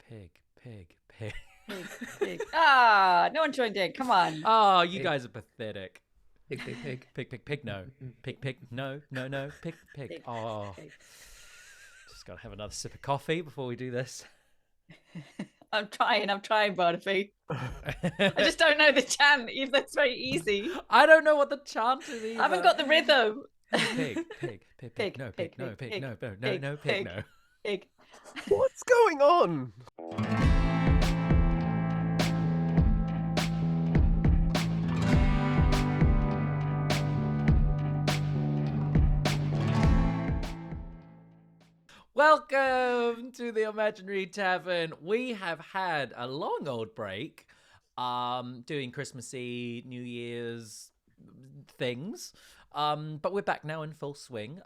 Pig. Pig. Ah, no one joined in. Come on. Oh, you guys are pathetic. Pig. Pig, no. Pig, no. Pig. Oh. Just gotta have another sip of coffee before we do this. I'm trying, Barnaby. I just don't know the chant. Even that's very easy. I don't know what the chant is either. I haven't got the rhythm. Pig. No, pig. What's going on? Welcome to the Imaginary Tavern. We have had a long old break doing Christmassy, New Year's things. But we're back now in full swing.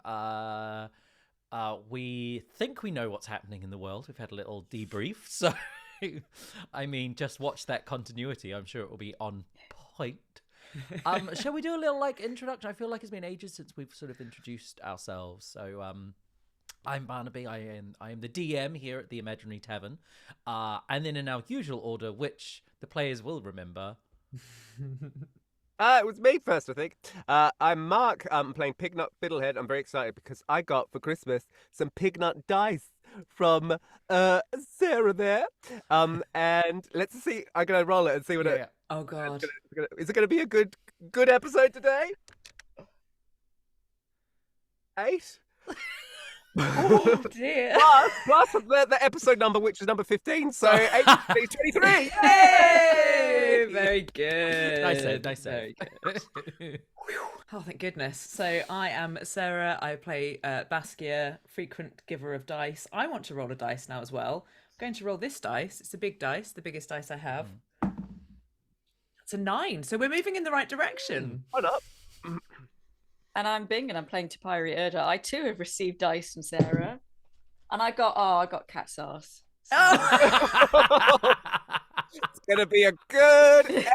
We think we know what's happening in the world. We've had a little debrief. So, I mean, just watch that continuity. I'm sure it will be on point. Shall we do a little introduction? I feel like it's been ages since we've sort of introduced ourselves. So, I'm Barnaby. I am the DM here at the Imaginary Tavern. And then in our usual order, which the players will remember. It was me first, I think. I'm Mark. I'm playing Pignut Fiddlehead. I'm very excited because I got for Christmas some Pignut dice from Sarah there. And let's see. I'm gonna roll it and see what it. Oh God! Is it gonna be a good episode today? 8. Oh dear! Plus the episode number, which is number 15, so 8, 23. Yay! Very good. Nice save. Oh, thank goodness. So I am Sarah. I play Baskia, frequent giver of dice. I want to roll a dice now as well. I'm going to roll this dice. It's a big dice, the biggest dice I have. It's a 9, so we're moving in the right direction. Hold up. And I'm Bing, and I'm playing Topiary Erda. I too have received dice from Sarah, and I got cat's ass. So. Oh. It's gonna be a good.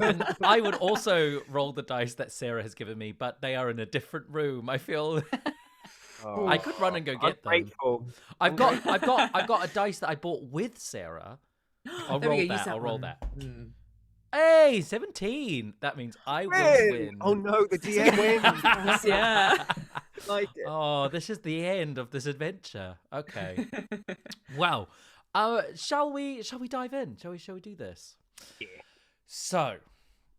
And I would also roll the dice that Sarah has given me, but they are in a different room. I feel I could run and go get them. I've got a dice that I bought with Sarah. I'll roll that. Hey, 17. That means I will win. Oh no, the DM wins. Yeah. Like it. Oh, this is the end of this adventure. Okay. Wow. Shall we dive in? Shall we do this? Yeah. So,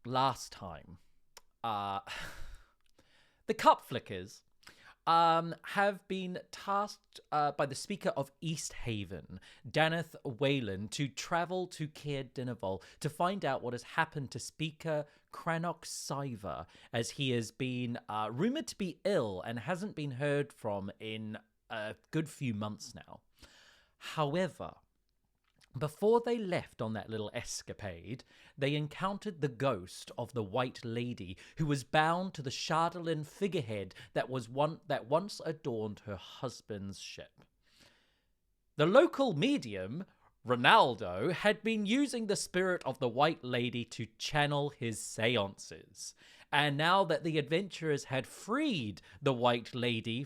last time, the Cup Flickers have been tasked by the Speaker of East Haven, Daneth Wayland, to travel to Caer Dineval to find out what has happened to Speaker Crannoch Siver, as he has been rumoured to be ill and hasn't been heard from in a good few months now. However, before they left on that little escapade, they encountered the ghost of the White Lady, who was bound to the Chardalin figurehead that once adorned her husband's ship. The local medium, Ronaldo, had been using the spirit of the White Lady to channel his seances. And now that the adventurers had freed the White Lady,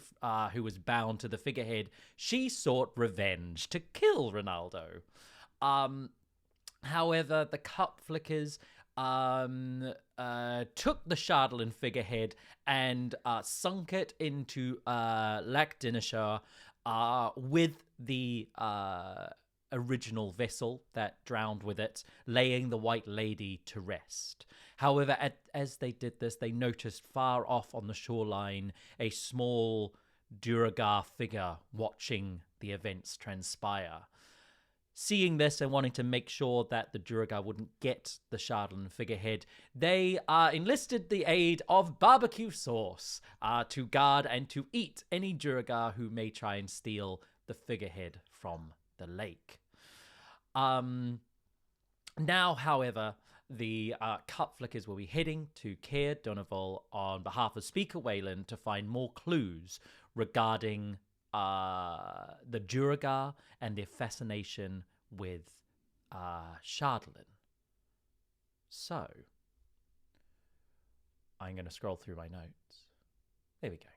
who was bound to the figurehead, she sought revenge to kill Ronaldo. However, the Cup Flickers took the Chardalin figurehead and sunk it into Lac Dinishar with the original vessel that drowned with it, laying the White Lady to rest. However, as they did this, they noticed far off on the shoreline a small Duergar figure watching the events transpire. Seeing this and wanting to make sure that the Duergar wouldn't get the Chardalin figurehead, they enlisted the aid of barbecue sauce to guard and to eat any Duergar who may try and steal the figurehead from the lake. Now, however, the Cup Flickers will be heading to Caer Dineval on behalf of Speaker Wayland to find more clues regarding the Duergar and their fascination with Chardalin. So, I'm going to scroll through my notes. There we go.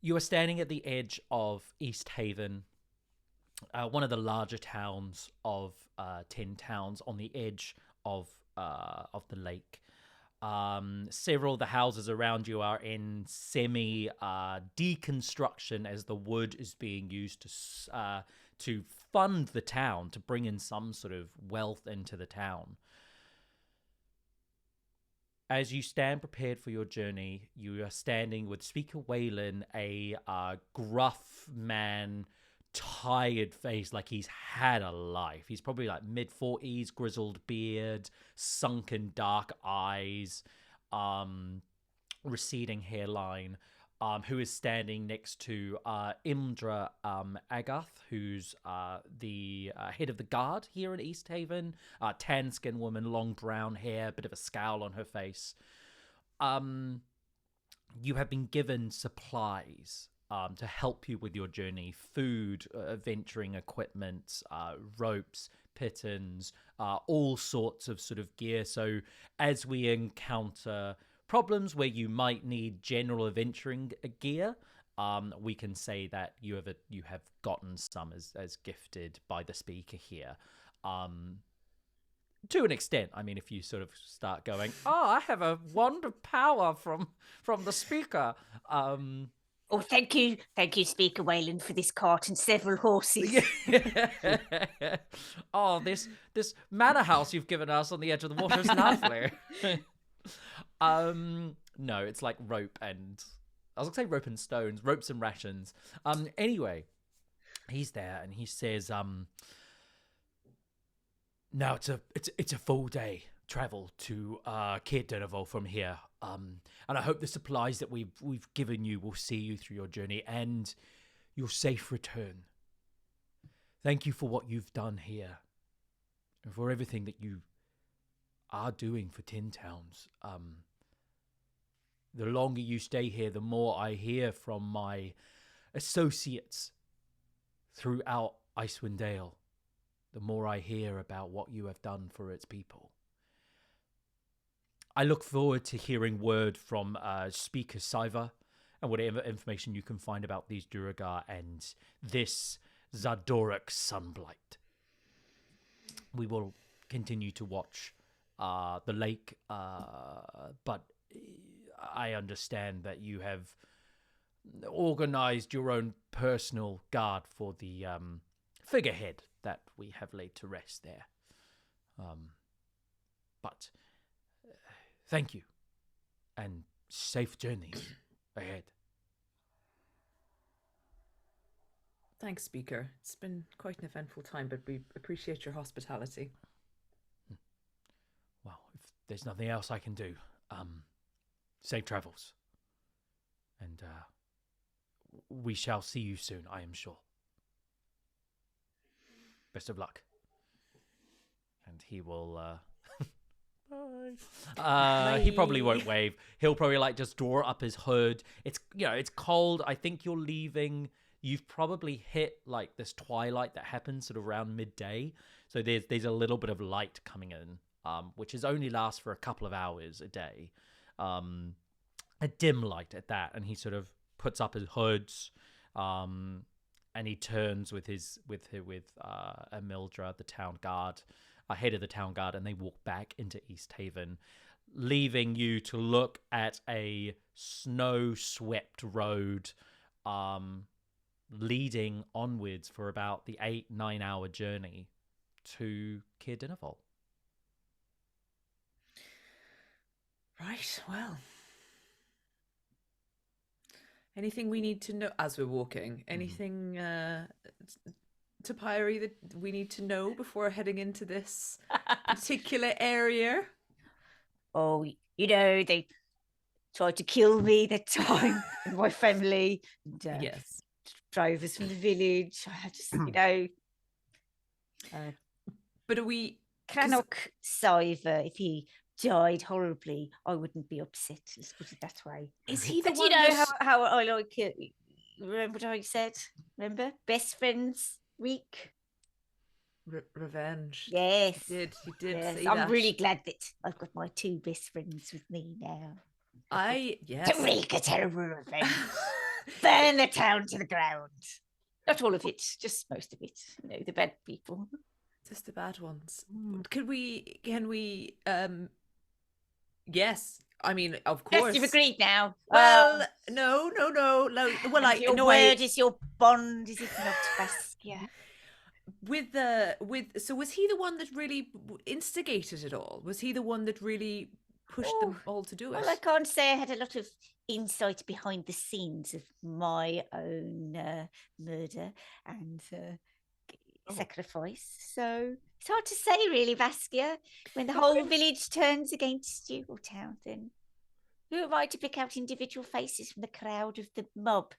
You are standing at the edge of East Haven. one of the larger towns of 10 towns on the edge of the lake. Several of the houses around you are in semi deconstruction as the wood is being used to fund the town, to bring in some sort of wealth into the town. As you stand prepared for your journey, you are standing with Speaker Waylon, a gruff man, tired face, like he's had a life. He's probably like mid-40s, grizzled beard, sunken dark eyes, receding hairline, who is standing next to Imdra Agath, who's the head of the guard here in East Haven. Tan-skinned woman, long brown hair, bit of a scowl on her face. You have been given supplies to help you with your journey: food, venturing equipment, ropes, pitons, all sorts of sort of gear. So as we encounter problems where you might need general adventuring gear, we can say that you have gotten some as gifted by the speaker here. To an extent, I mean, if you sort of start going, "Oh, I have a wand of power from the speaker." Oh, thank you, Speaker Wayland, for this cart and several horses. Oh, this manor house you've given us on the edge of the water is lovely. No, it's like rope and I was gonna say rope and stones, ropes and rations. Anyway, he's there and he says, now it's a full day travel to Kiryndur from here. And I hope the supplies that we've given you will see you through your journey and your safe return. Thank you for what you've done here and for everything that you are doing for Tin Towns. The longer you stay here, the more I hear from my associates throughout Icewind Dale, the more I hear about what you have done for its people. I look forward to hearing word from Speaker Siva and whatever information you can find about these Duragar and this Zadoric Sunblight. We will continue to watch the lake, but I understand that you have organized your own personal guard for the figurehead that we have laid to rest there. But thank you, and safe journeys ahead. Thanks, Speaker. It's been quite an eventful time, but we appreciate your hospitality. Well, if there's nothing else I can do, safe travels. And we shall see you soon, I am sure. Best of luck. And he will bye. He probably won't wave. He'll probably like just draw up his hood. It's it's cold. I think you're leaving. You've probably hit like this twilight that happens sort of around midday. So there's a little bit of light coming in, which is only lasts for a couple of hours a day. A dim light at that, and he sort of puts up his hoods, and he turns with Emildra, the town guard, head of the town guard, and they walk back into East Haven, leaving you to look at a snow-swept road, leading onwards for about the 8-9 hour journey to Kiryndur. Right, well. Anything we need to know as we're walking? Anything, Topiary, that we need to know before heading into this particular area? Oh, they tried to kill me that time and my family. And, Yes. Drove us from the village. I just, But are we... Canuck Siver, if he died horribly, I wouldn't be upset. Let's put it that way. Is he the But one how I like it? Remember what I said? Remember? Best friends week? Revenge. Yes. He did Yes. say I'm that. really glad that I've got my two best friends with me now. Yes. To wreak a terrible revenge. Burn the town to the ground. Not all of it, just most of it. You know, the bad people. Just the bad ones. Can we yes. I mean, of Yes, course. you've agreed now. Well, no. Well, and your word is your bond, is it not, Baskia? So was he the one that really instigated it all? Was he the one that really pushed them all to do it? Well, I can't say I had a lot of insight behind the scenes of my own murder and sacrifice. So it's hard to say, really, Baskia. When the whole village turns against you, or town, then who am I to pick out individual faces from the crowd of the mob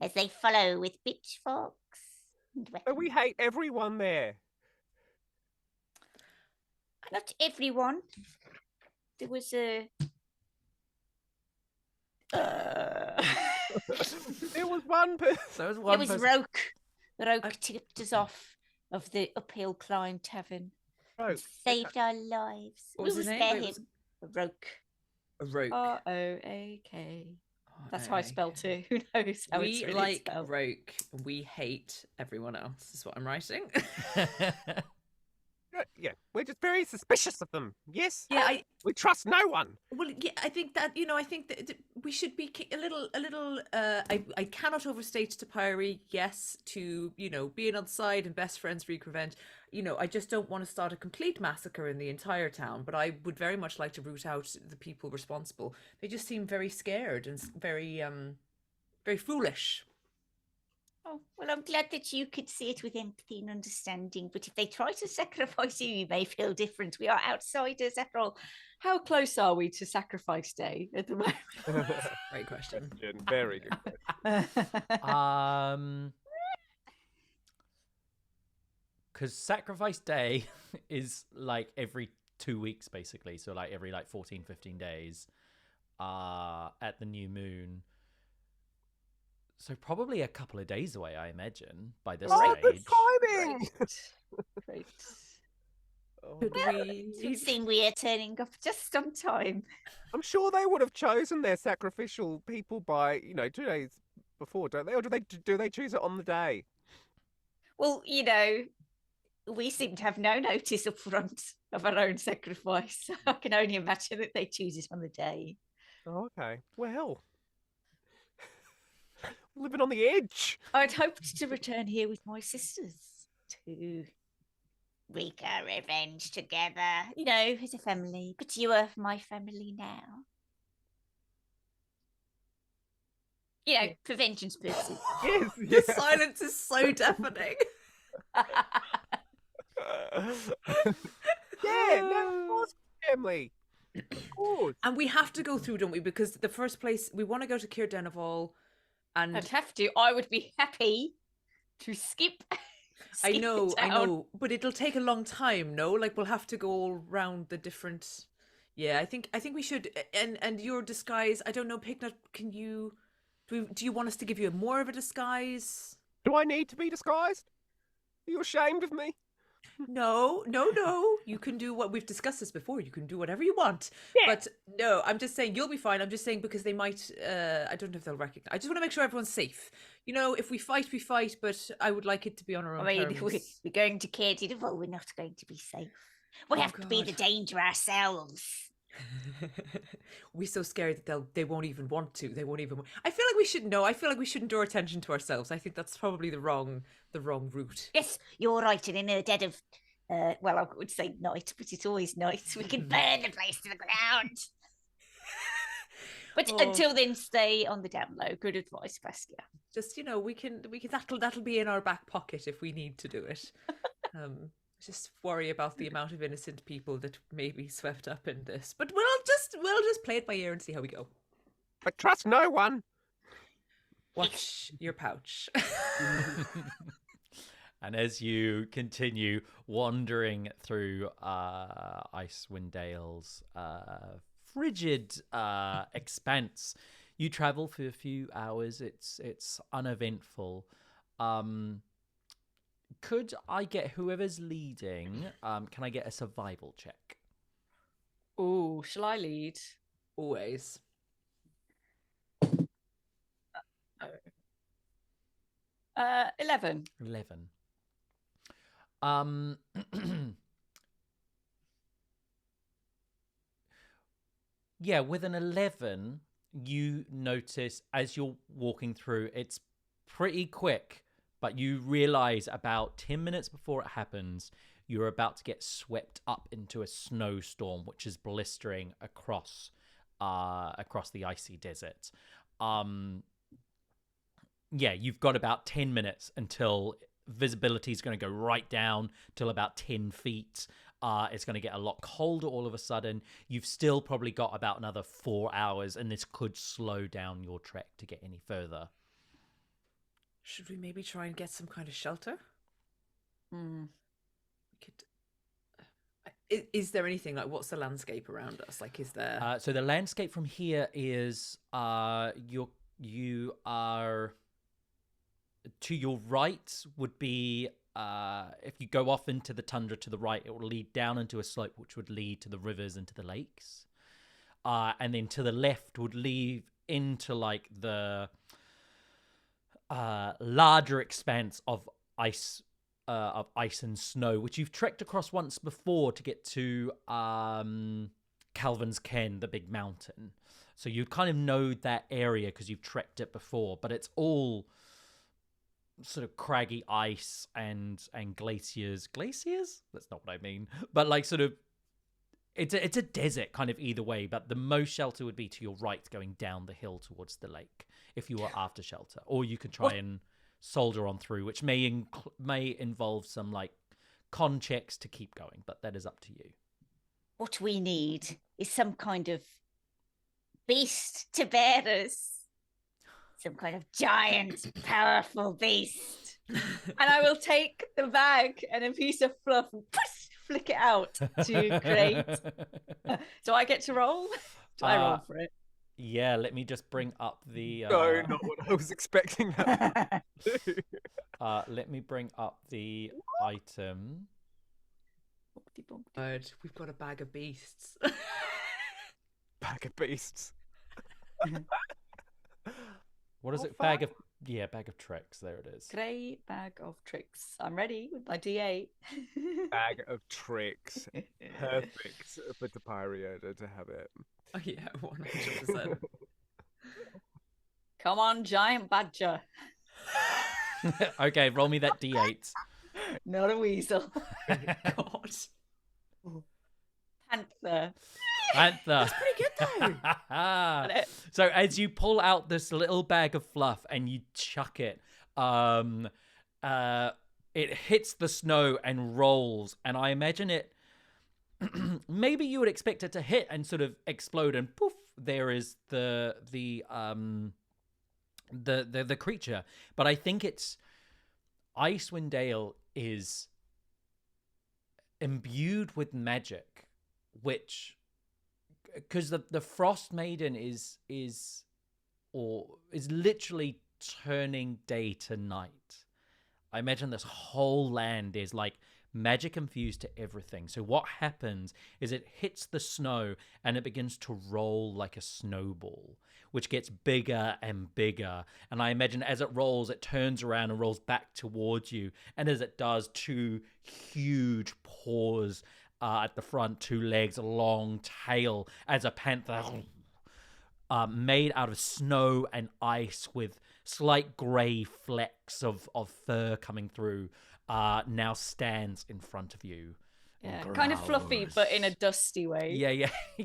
as they follow with pitchforks and weapons? But we hate everyone there. Not everyone. There was a. There was one person. It was Roke. Roke tipped us off of the uphill climb tavern. Roke. Saved our lives. What was We his will name? spare Wait, him. Roke. A roke. Roak. That's how I spell too. Who knows how it's We really like spelled? roke. We hate everyone else. Is what I'm writing. Yeah, we're just very suspicious of them. Yes. Yeah, we trust no one. Well, yeah, I think that we should be a little. I cannot overstate Topiary. Yes, to being on side and best friends wreak revenge. I just don't want to start a complete massacre in the entire town. But I would very much like to root out the people responsible. They just seem very scared and very very foolish. Oh, well, I'm glad that you could see it with empathy and understanding. But if they try to sacrifice you, you may feel different. We are outsiders after all. How close are we to sacrifice day at the moment? Great question. Very good question. Because sacrifice day is like every 2 weeks, basically. So like every 14, 15 days at the new moon. So probably a couple of days away, I imagine, by this stage. Good timing! Great. Could it would seem we are turning up just on time. I'm sure they would have chosen their sacrificial people by 2 days before, don't they? Or do they choose it on the day? Well, we seem to have no notice up front of our own sacrifice. I can only imagine that they choose it on the day. Oh, okay. Well, living on the edge. I'd hoped to return here with my sisters to wreak our revenge together, as a family. But you are my family now. For vengeance purposes. Yes. The silence is so deafening. Of course, family. Of course. And we have to go through, don't we? Because the first place we want to go to Kiryndur, and I'd have to. I would be happy to skip. I know, but it'll take a long time. No, we'll have to go all round the different. Yeah, I think we should. And your disguise, I don't know, Pignut. Can you? Do you want us to give you more of a disguise? Do I need to be disguised? Are you ashamed of me? No. You can do what we've discussed this before. You can do whatever you want. Yeah. But no, I'm just saying you'll be fine. I'm just saying because they might. I don't know if they'll recognize. I just want to make sure everyone's safe. If we fight, we fight. But I would like it to be on our own terms. We're going to Kiryndur. We're not going to be safe. We have to be the danger ourselves. We're so scared that they won't even want to. They won't even. I feel like we should know. I feel like we shouldn't draw attention to ourselves. I think that's probably the wrong route. Yes, you're right. And in the dead of, I would say night, but it's always night. We can burn the place to the ground. But until then, stay on the down low. Good advice, Baskia. Just we can that'll be in our back pocket if we need to do it. Just worry about the amount of innocent people that may be swept up in this. But we'll just play it by ear and see how we go. I trust no one. Watch your pouch. And as you continue wandering through Icewind Dale's frigid expanse, you travel for a few hours. It's uneventful. Could I get whoever's leading? Can I get a survival check? Oh, shall I lead? Always. 11. 11. Yeah, with an 11, you notice as you're walking through, it's pretty quick, but you realize about 10 minutes before it happens, you're about to get swept up into a snowstorm, which is blistering across the icy desert. Yeah, you've got about 10 minutes until visibility is going to go right down till about 10 feet. It's going to get a lot colder all of a sudden. You've still probably got about another 4 hours, and this could slow down your trek to get any further. Should we maybe try and get some kind of shelter? Hmm. We could. Is there anything like? What's the landscape around us? Like, is there? So the landscape from here is you are to your right would be if you go off into the tundra to the right, it will lead down into a slope which would lead to the rivers and to the lakes, and then to the left would lead into like the larger expanse of ice and snow, which you've trekked across once before to get to Calvin's Ken, the big mountain. So you kind of know that area because you've trekked it before, but it's all sort of craggy ice and glaciers. Glaciers? That's not what I mean. But like sort of, it's a desert kind of either way, but the most shelter would be to your right going down the hill towards the lake if you were after shelter. Or you could try and soldier on through, which may involve some like con checks to keep going, but that is up to you. What we need is some kind of beast to bear us. Some kind of giant, powerful beast. And I will take the bag and a piece of fluff and flick it out to create. Do I get to roll? Do I roll for it? Yeah, let me just bring up the... No, not what I was expecting that to do. Let me bring up the item. Bird, we've got a bag of beasts. Bag of beasts. What is it? fine. Bag of tricks. There it is. Great bag of tricks. I'm ready with my D8. Bag of tricks. Perfect for Topiary Erda to have it. Oh yeah, 100%. Come on, giant badger. Okay, roll me that D8. Not a weasel. God. Panther. Panther. That's pretty good though. So as you pull out this little bag of fluff and you chuck it, it hits the snow and rolls. And I imagine it. Maybe you would expect it to hit and sort of explode, and poof, there is the creature. But I think it's Icewind Dale is imbued with magic, which, because the Frostmaiden is literally turning day to night. I imagine this whole land is like magic infused to everything. So what happens is it hits the snow and it begins to roll like a snowball, which gets bigger and bigger. And I imagine as it rolls, it turns around and rolls back towards you. And as it does, two huge paws at the front, two legs, a long tail as a panther made out of snow and ice with slight grey flecks of fur coming through, now stands in front of you. Yeah, kind of fluffy, but in a dusty way.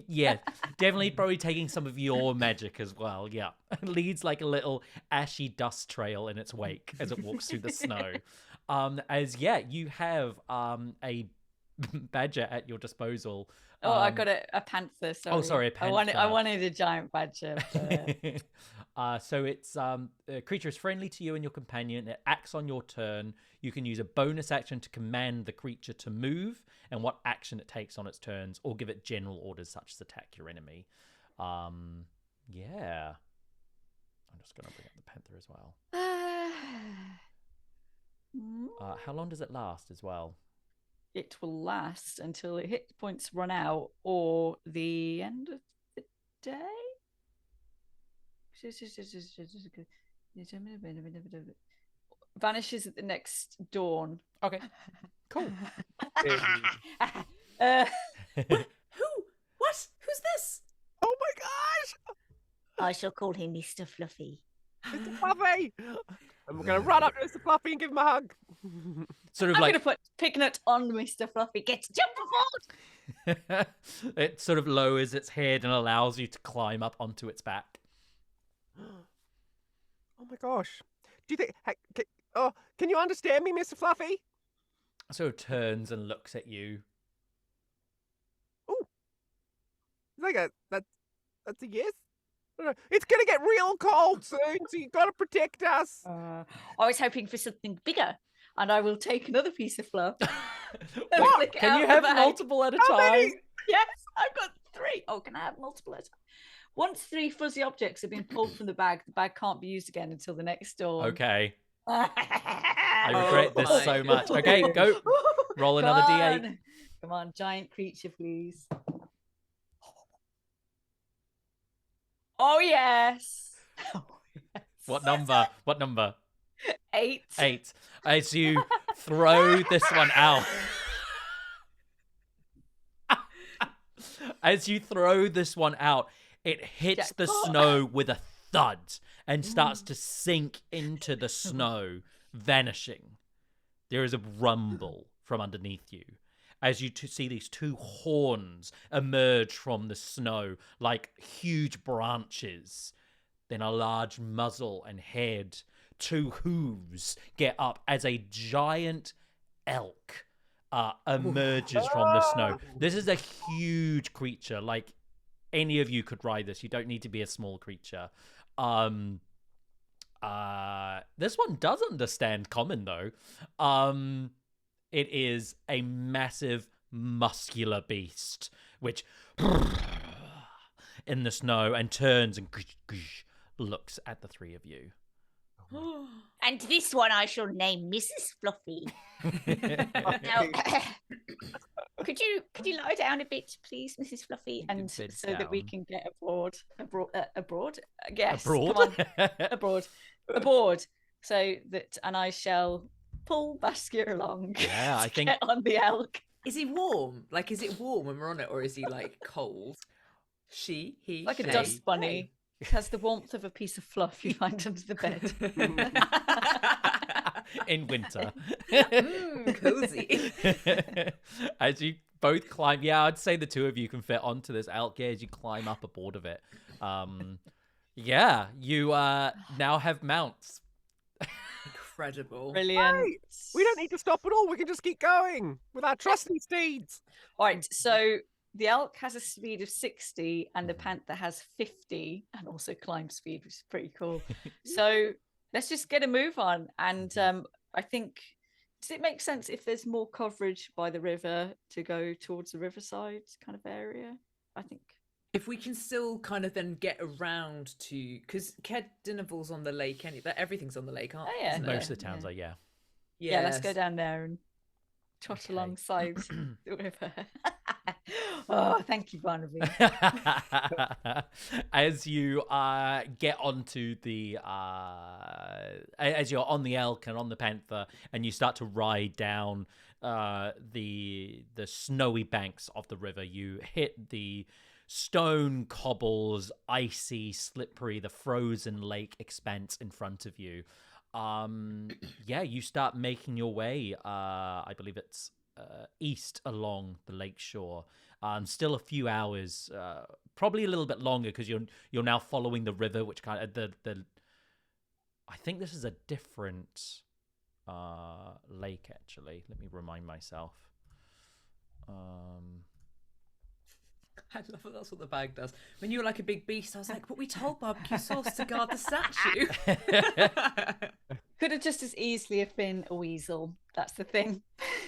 Yeah. Definitely probably taking some of your magic as well. Yeah. It leads like a little ashy dust trail in its wake as it walks through the snow. You have a badger at your disposal. Oh, I got a panther. Sorry. Oh, sorry, a panther. I wanted a giant badger. So it's a creature is friendly to you and your companion. It acts on your turn. You can use a bonus action to command the creature to move, and what action it takes on its turns, or give it general orders such as attack your enemy. Yeah. I'm just going to bring up the panther as well. How long does it last as well? It will last until it hit points run out or the end of the day. vanishes at the next dawn. Okay, cool. Uh, Who? What? Who's this? Oh my gosh! I shall call him Mr. Fluffy. Mr. Fluffy! And we're going to run up to Mr. Fluffy and give him a hug. Sort of I'm like going to put Pignut on Mr. Fluffy. Get jump forward! it sort of lowers its head and allows you to climb up onto its back. Oh my gosh. Do you think... can you understand me, Mr. Fluffy? So it turns and looks at you. Ooh. Like that's a yes? It's going to get real cold soon, so you've got to protect us. I was hoping for something bigger, and I will take another piece of fluff. What? Flick it Can out you the have bag. multiple at a How time? many? Yes, I've got 3. Oh, can I have multiple? Once 3 fuzzy objects have been pulled from the bag can't be used again until the next dawn. Okay. I I regret this so much. Okay, go. Roll another D8. Come on, giant creature, please. Oh, yes. What number? What number? 8. 8. As you throw this one out. As you throw this one out, it hits the snow with a thud and starts to sink into the snow, vanishing. There is a rumble from underneath you as you see these 2 horns emerge from the snow like huge branches. Then a large muzzle and head, 2 hooves get up as a giant elk emerges from the snow. This is a huge creature. Like, any of you could ride this. You don't need to be a small creature. This one does understand common, though. It is a massive, muscular beast, which in the snow and turns and looks at the 3 of you. And this one I shall name Mrs. Fluffy. Now, could you lie down a bit, please, Mrs. Fluffy, And sit so that we down. can get abroad. Yes, Abroad? come on. Aboard. So that, and I shall pull Baskia along. Yeah, I to think- get on the elk. Is he warm? Like, is it warm when we're on it, or is he like cold? She, he, Like a they, dust bunny. It has the warmth of a piece of fluff you find under the bed. In winter. Cozy. As you both climb, I'd say the 2 of you can fit onto this elk, as you climb up aboard of it. You now have mounts. Incredible. Brilliant. Right. We don't need to stop at all. We can just keep going with our trusty steeds. All right, so the elk has a speed of 60 and the panther has 50 and also climb speed, which is pretty cool. So let's just get a move on. And I think, does it make sense if there's more coverage by the river to go towards the riverside kind of area? I think. If we can still kind of then get around to, because Kedinaval's on the lake, everything's on the lake, aren't Oh, yeah. isn't it? Most of the towns Yeah. are, yeah. Yeah, let's go Yes. down there and trot Okay. alongside the river. Oh, thank you, Barnaby. As you get onto the as you're on the elk and on the panther and you start to ride down the snowy banks of the river, you hit the stone cobbles, icy, slippery, the frozen lake expanse in front of you. You start making your way, I believe it's east along the lake shore. Still a few hours, probably a little bit longer because you're now following the river, which kind of the I think this is a different lake actually. Let me remind myself. I love that that's what the bag does. When you were like a big beast, I was like, but we told barbecue sauce to guard the statue. Could have just as easily have been a weasel. That's the thing.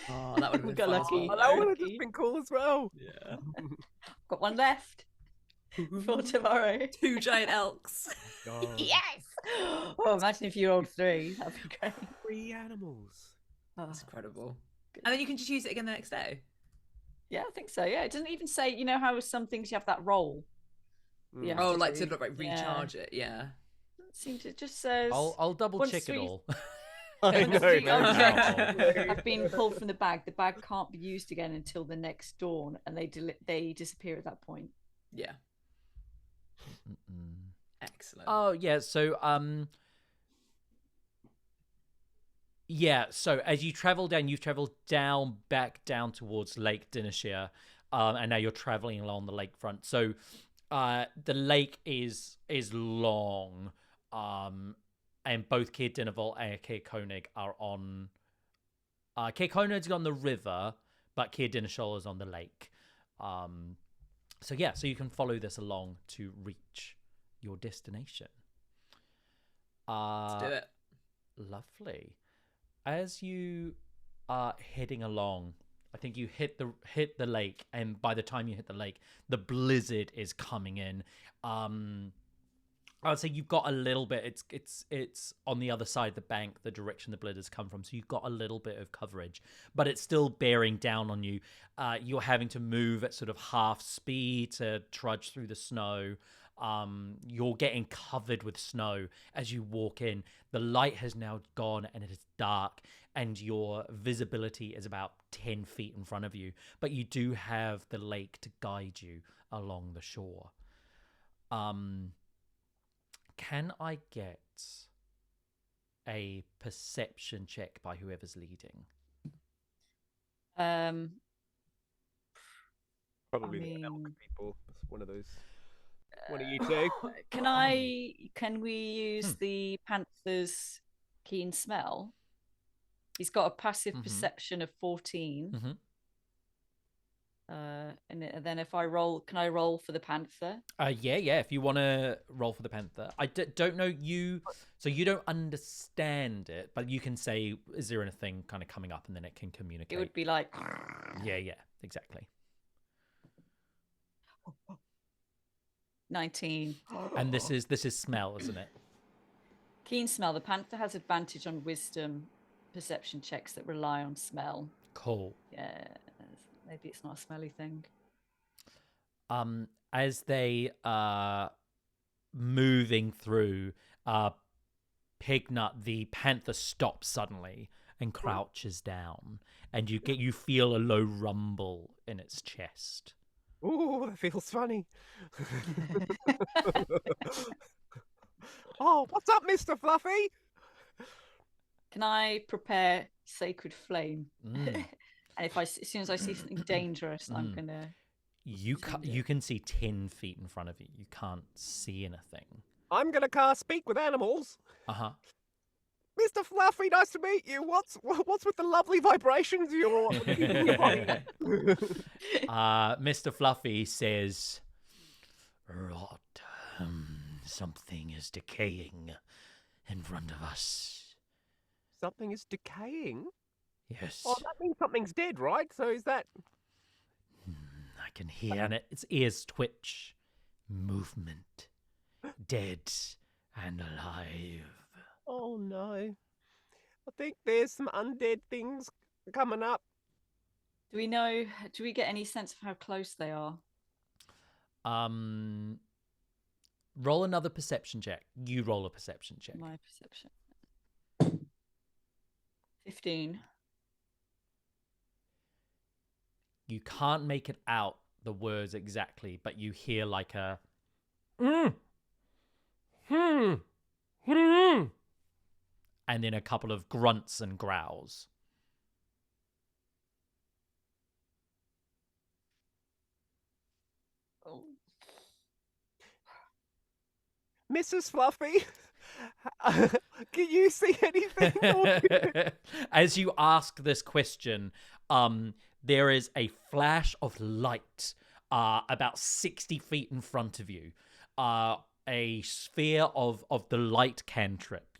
Oh, that would have We been got fun. lucky. Oh, that would have just been cool as well. Yeah. Got one left for tomorrow. 2 giant elks. God. Yes. Oh, imagine if you rolled 3. That'd be great. 3 animals. Oh, That's incredible. And then you can just use it again the next day. yeah, I think so. Yeah, it doesn't even say. You know how some things you have that roll. Mm. Yeah. Oh, to like do. to like Yeah. recharge it. Yeah. It seems it just says. I'll double Once check it we- all. I Once know. the objects Wow. have been pulled from the bag can't be used again until the next dawn, and they disappear at that point. Yeah. Mm-mm. Excellent. Oh yeah, so yeah, so as you travel down, you've traveled back down towards Lake Dinishir, and now you're traveling along the lakefront. So the lake is long, and both Keir Dinaval and Keir Koenig are on. Keir Koenig's on the river, but Keir Dinishol is on the lake. So yeah, so you can follow this along to reach your destination. Let's do it. Lovely. As you are heading along, I think you hit the lake, and by the time you hit the lake, the blizzard is coming in. I would say you've got a little bit. It's on the other side of the bank, the direction the blizzards come from. So you've got a little bit of coverage, but it's still bearing down on you. You're having to move at sort of half speed to trudge through the snow. You're getting covered with snow as you walk in. The light has now gone and it is dark, and your visibility is about 10 feet in front of you, but you do have the lake to guide you along the shore. Can I get a perception check by whoever's leading? Probably the elk people. It's one of those. One of you two. Can we use the panther's keen smell? He's got a passive perception of 14. And then if I roll, can I roll for the panther? Yeah. If you want to roll for the panther, I don't know you, so you don't understand it, but you can say, "Is there anything kind of coming up?" And then it can communicate. It would be like, yeah, exactly. 19. And this is smell, isn't it? Keen smell. The panther has advantage on wisdom perception checks that rely on smell. Cool. Yeah, maybe it's not a smelly thing. As they are moving through, Pignut, the panther, stops suddenly and crouches down, and you feel a low rumble in its chest. Ooh, that feels funny. Oh, what's up, Mr. Fluffy? Can I prepare sacred flame? Mm. And as soon as I see something dangerous, I'm gonna. You can see 10 feet in front of you. You can't see anything. I'm gonna cast Speak with Animals. Mr. Fluffy, nice to meet you. What's with the lovely vibrations you're Mr. Fluffy says, "Rot. Something is decaying in front of us." Something is decaying? Yes. Oh, that means something's dead, right? So is that... I can hear and its ears twitch. Movement. Dead and alive. Oh, no. I think there's some undead things coming up. Do we get any sense of how close they are? Roll another perception check. You roll a perception check. My perception. 15. You can't make it out the words exactly, but you hear like a and then a couple of grunts and growls. Oh. Mrs. Fluffy, can you see anything? As you ask this question, there is a flash of light about 60 feet in front of you. A sphere of the light cantrip.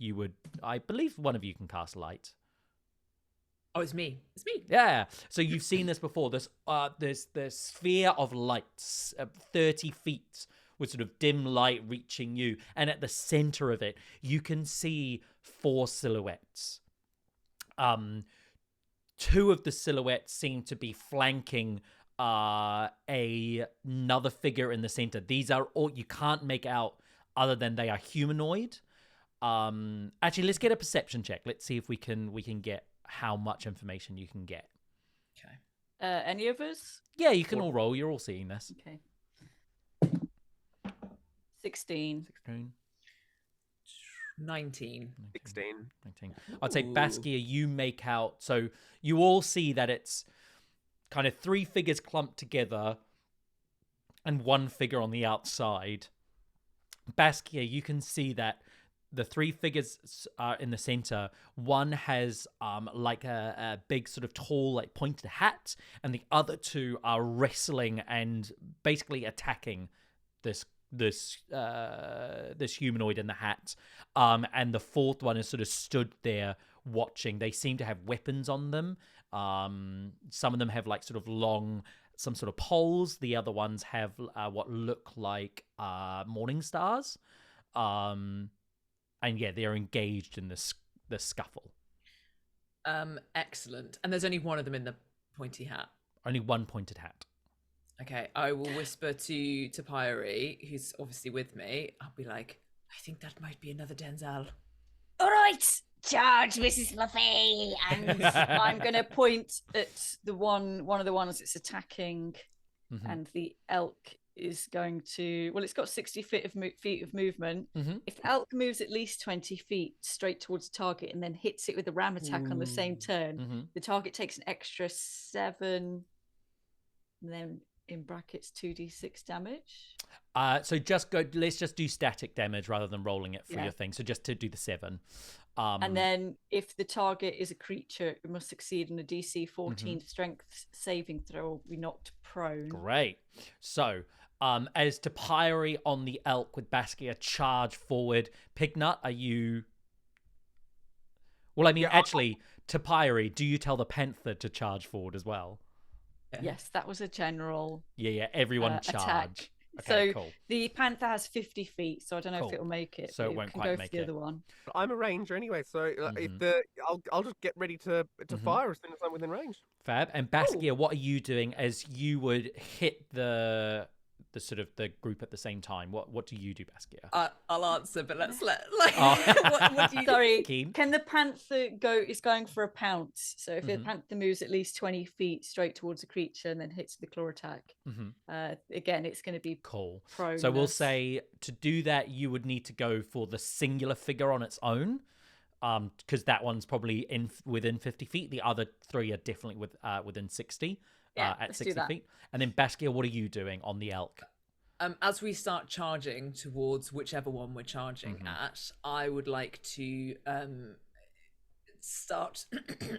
I believe one of you can cast light. Oh, it's me. It's me. Yeah. So you've seen this before. This sphere of light, 30 feet with sort of dim light reaching you, and at the center of it, you can see 4 silhouettes. 2 of the silhouettes seem to be flanking another figure in the center. These are all you can't make out other than they are humanoid. Actually, let's get a perception check. Let's see if we can get how much information you can get. Okay. Any of us? Yeah, you can all roll. You're all seeing this. Okay. 16. 16. 19. 16. 19. I'd say Ooh. Baskia, you make out. So you all see that it's kind of 3 figures clumped together and 1 figure on the outside. Baskia, you can see that the 3 figures are in the center. One has like a big sort of tall, like pointed hat, and the other 2 are wrestling and basically attacking this humanoid in the hat. And the 4th one is sort of stood there watching. They seem to have weapons on them. Some of them have like sort of long, some sort of poles. The other ones have what look like morning stars. And yeah, they're engaged in this scuffle. Excellent. And there's only one of them in the pointy hat. Only 1 pointed hat. Okay, I will whisper to Topiary, who's obviously with me. I'll be like, I think that might be another Denzel. All right, charge, Mrs. Fluffy. And I'm going to point at one of the ones it's attacking, and the elk is going to. Well, it's got 60 feet of movement. If the elk moves at least 20 feet straight towards the target and then hits it with a ram attack on the same turn, the target takes an extra 7, and then in brackets 2d6 damage. So let's just do static damage rather than rolling it for your thing. So just to do the 7. And then if the target is a creature, it must succeed in a DC 14 strength saving throw or be knocked prone. Great. So as Topiary on the elk with Baskia charge forward, Pignut, are you... Well, I mean, actually, Topiary, do you tell the panther to charge forward as well? Yes, that was a general everyone charge. Attack. Okay, so cool. the panther has 50 feet, so I don't know if it'll make it. So it won't can quite go make for the it. other one. I'm a ranger anyway, so I'll just get ready to fire as soon as I'm within range. Fab. And Baskia, what are you doing as you would hit the sort of the group at the same time? What do you do, Baskia? I'll answer, but let's what do you Sorry, Keen? can the panther is going for a pounce? So if the panther moves at least 20 feet straight towards a creature and then hits the claw attack, again, it's going to be cool. prone. So we'll say to do that, you would need to go for the singular figure on its own, because that one's probably within 50 feet. The other 3 are definitely within 60. At 60 feet. And then Baskia, what are you doing on the elk? As we start charging towards whichever one we're charging at, I would like to start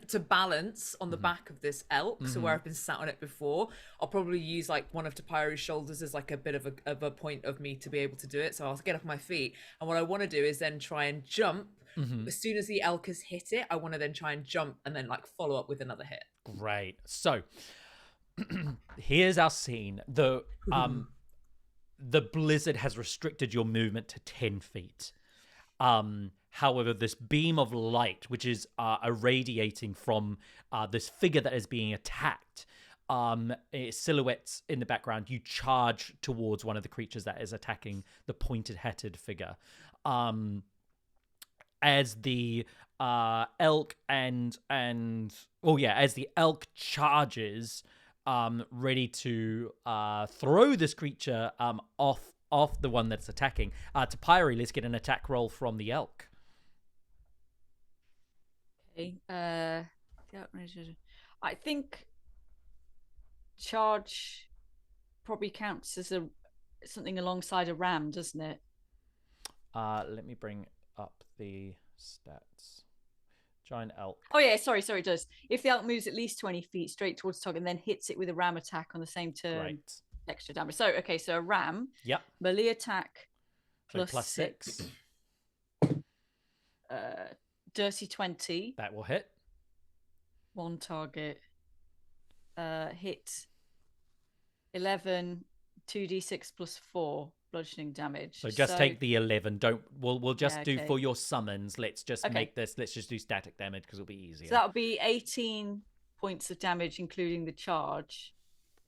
to balance on the back of this elk. So where I've been sat on it before, I'll probably use like one of Topiary's shoulders as like a bit of a point of me to be able to do it. So I'll get off my feet. And what I want to do is then try and jump. As soon as the elk has hit it, I want to then try and jump and then like follow up with another hit. Great. So here's our scene. The blizzard has restricted your movement to 10 feet. However, this beam of light, which is irradiating from this figure that is being attacked, silhouettes in the background, you charge towards one of the creatures that is attacking the pointed-hatted figure. As the elk as the elk charges, ready to throw this creature off the one that's attacking. Topiary, let's get an attack roll from the elk. Okay. I think charge probably counts as something alongside a ram, doesn't it? Let me bring up the stats. Giant elk. Oh yeah, sorry, it does. If the elk moves at least 20 feet straight towards the target and then hits it with a ram attack on the same turn, Great. extra damage. So a ram. Yep. Melee attack So plus 6. Dirty 20. That will hit. One target. Hit 11, 2d6 plus 4 bludgeoning damage. So just take the 11. We'll just do for your summons. Let's just make this. Let's just do static damage because it'll be easier. So that would be 18 points of damage, including the charge.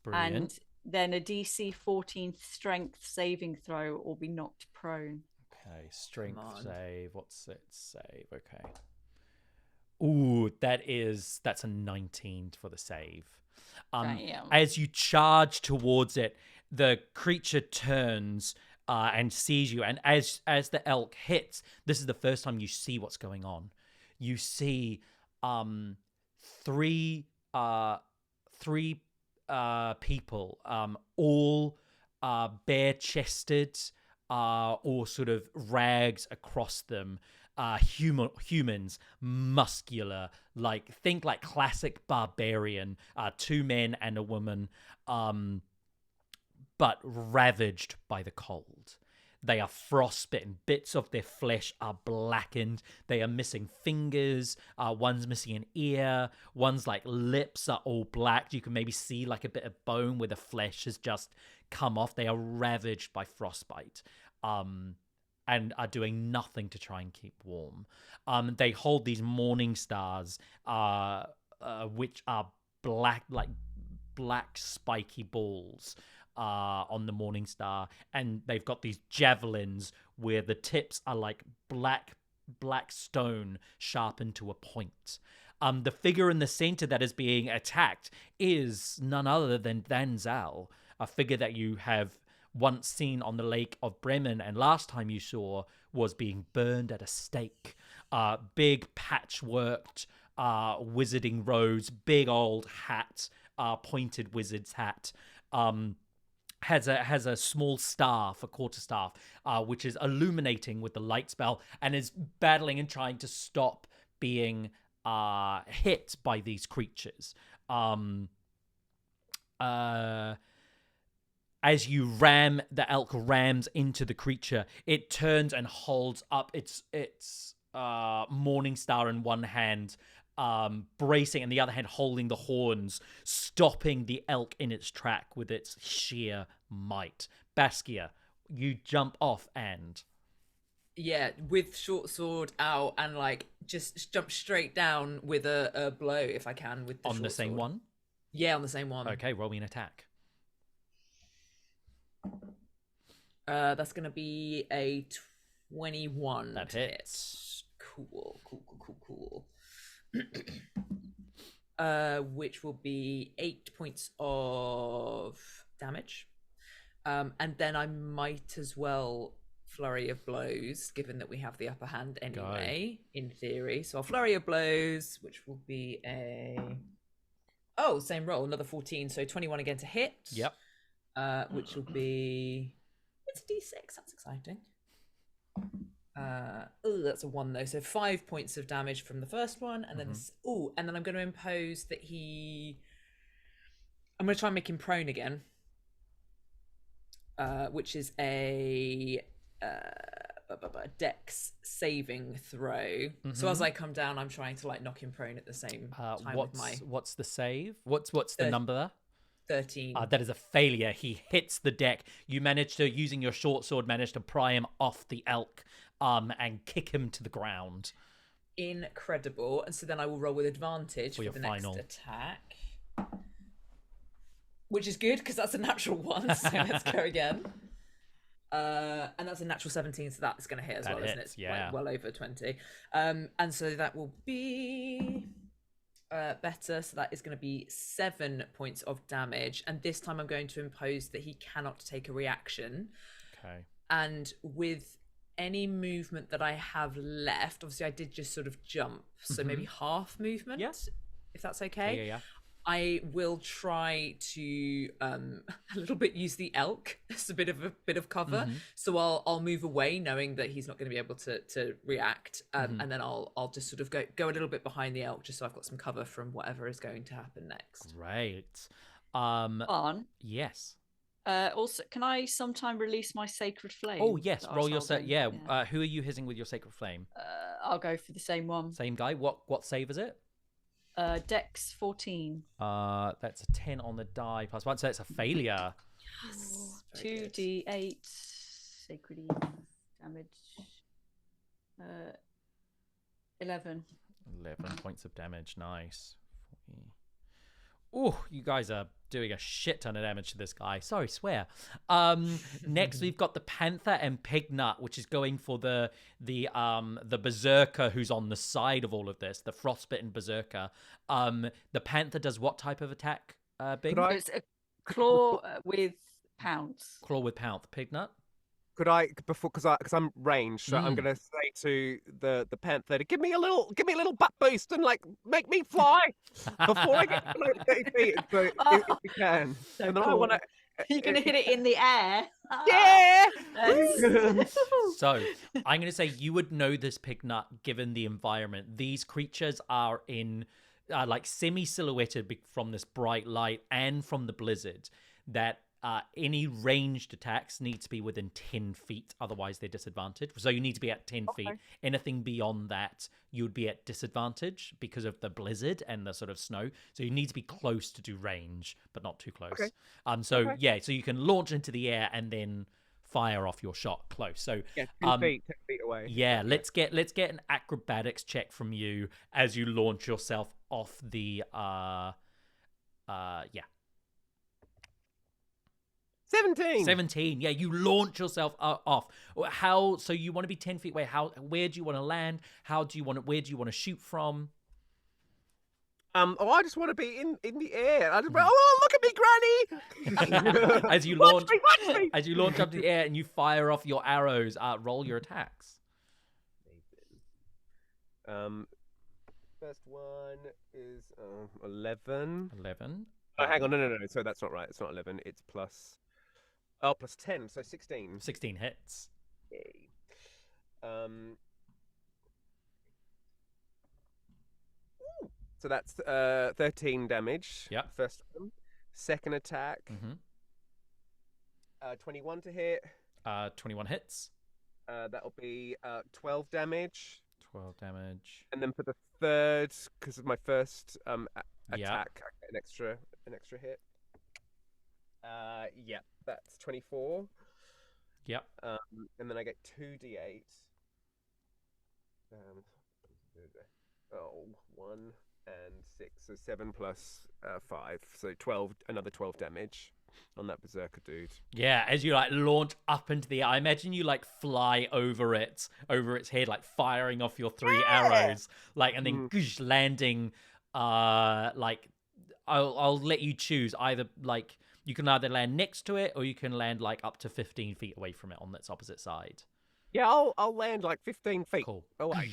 Brilliant. And then a DC 14 strength saving throw or be knocked prone. Okay, strength on. save. What's it save? Okay. Ooh, that's a 19 for the save. Damn. As you charge towards it, the creature turns and sees you, and as the elk hits, this is the first time you see what's going on. You see three people, all bare-chested, or sort of rags across them. Humans, muscular, think like classic barbarian. 2 men and a woman, but ravaged by the cold. They are frostbitten. Bits of their flesh are blackened. They are missing fingers. One's missing an ear. One's lips are all black. You can maybe see a bit of bone where the flesh has just come off. They are ravaged by frostbite, and are doing nothing to try and keep warm. They hold these morning stars, which are black spiky balls on the morning star, and they've got these javelins where the tips are like black stone sharpened to a point. The figure in the center that is being attacked is none other than Danzal, a figure that you have once seen on the Lake of Bremen, and last time you saw was being burned at a stake. Big patchworked wizarding robes, big old hat, pointed wizard's hat. Has a small staff, a quarterstaff, which is illuminating with the light spell, and is battling and trying to stop being hit by these creatures. As you ram, the elk rams into the creature, it turns and holds up its morning star in one hand, bracing, and the other hand holding the horns, stopping the elk in its track with its sheer might. Baskia, you jump off and... Yeah, with short sword out, and just jump straight down with a blow if I can with the on the same sword. one? Yeah, on the same one. Okay, roll me an attack. That's gonna be a 21. That hits. Cool. Which will be 8 points of damage. And then I might as well flurry of blows, given that we have the upper hand anyway, in theory. So I'll flurry of blows, which will be same roll, another 14, so 21 again to hit. Yep. Which will be... It's D6, that's exciting. That's a 1 though, so 5 points of damage from the first one, and then and then I'm going to impose that I'm going to try and make him prone again, which is a Dex saving throw. So as I come down, I'm trying to knock him prone at the same time. What's the save? What's the number there? 13. That is a failure. He hits the deck. You manage to, using your short sword, manage to pry him off the elk and kick him to the ground. Incredible. And so then I will roll with advantage for the final next attack. Which is good, because that's a natural 1, so let's go again. And that's a natural 17, so that's going to hit as well, isn't it? Yeah. Well over 20. And so that will be... better, so that is going to be 7 points of damage, and this time I'm going to impose that he cannot take a reaction. Okay. And with any movement that I have left, obviously I did just sort of jump, so maybe half movement, if that's okay. Yeah. I will try to a little bit use the elk as a bit of cover. So I'll move away, knowing that he's not going to be able to react, and then I'll just sort of go a little bit behind the elk, just so I've got some cover from whatever is going to happen next. Great. On. Yes. Also, can I sometime release my sacred flame? Oh yes, roll your set. Yeah. Who are you hitting with your sacred flame? I'll go for the same one. Same guy. What save is it? Dex 14. That's a 10 on the die plus 1, so it's a failure. Yes. 2d8 sacred damage. 11 11 points of damage. Nice. Oh, you guys are doing a shit ton of damage to this guy. Sorry, swear. Next we've got the Panther and Pignut, which is going for the Berserker who's on the side of all of this, the Frostbitten Berserker. The Panther does what type of attack, Bing? It's a claw with pounce. Claw with Pounce. Pignut? Could I because I'm ranged, so I'm gonna say to the panther to give me a little butt boost and like make me fly before I get to like 30 feet, so if you can. So And then cool. I want to. You're gonna hit it in the air. Yeah. So I'm going to say you would know this, Pignut, given the environment. These creatures are in like semi-silhouetted from this bright light and from the blizzard, that any ranged attacks need to be within 10 feet, otherwise they're disadvantaged. So you need to be at 10 feet. Anything beyond that, you would be at disadvantage because of the blizzard and the sort of snow. So you need to be close to do range, but not too close. So you can launch into the air and then fire off your shot close. So 10 feet away. Yeah, let's get an acrobatics check from you as you launch yourself off the 17. Yeah, you launch yourself off. How? So you want to be 10 feet away. Where do you want to land? Where do you want to shoot from? I just want to be in the air. I just look at me, Granny! As you watch me! As you launch up to the air and you fire off your arrows, roll your attacks. First one is 11. 11. Oh, hang on, no. So that's not right. It's not 11. It's plus 10, so 16. 16 hits. Yay. So that's 13 damage. Yeah. First one. Second attack. 21 to hit. 21 hits. That'll be 12 damage. 12 damage. And then for the third, because of my first attack, I get an extra hit. That's 24. Yep. And then I get 2d8. 1 and 6, so 7 plus 5, so 12. Another 12 damage on that berserker dude. Yeah, as you like launch up into the air, I imagine you like fly over its head, like firing off your 3 arrows, like, and then landing. Like, I'll let you choose either. Like, you can either land next to it or you can land like up to 15 feet away from it on its opposite side. Yeah, I'll land like 15 feet. Cool. Away.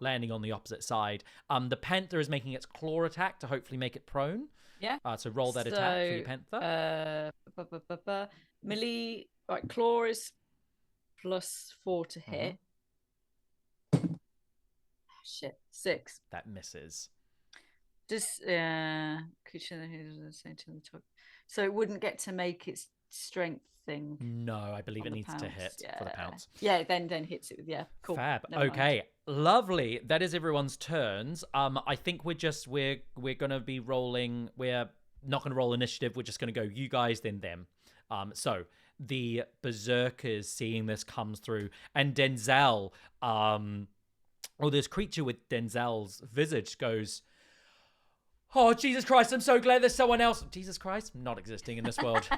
Landing on the opposite side. The panther is making its claw attack to hopefully make it prone. Yeah. So roll that attack for your panther. Melee, right, claw is plus 4 to hit. Shit, 6. That misses. Just creature who's to the top. So it wouldn't get to make its strength thing. No, I believe it needs to hit for the pounce. Yeah, then hits it with cool. Fab. Never Okay, lovely. That is everyone's turns. I think we're gonna be rolling. We're not gonna roll initiative. We're just gonna go you guys then them. So the berserkers seeing this comes through, and Denzel, this creature with Denzel's visage goes, "Oh, Jesus Christ, I'm so glad there's someone else." Jesus Christ, not existing in this world.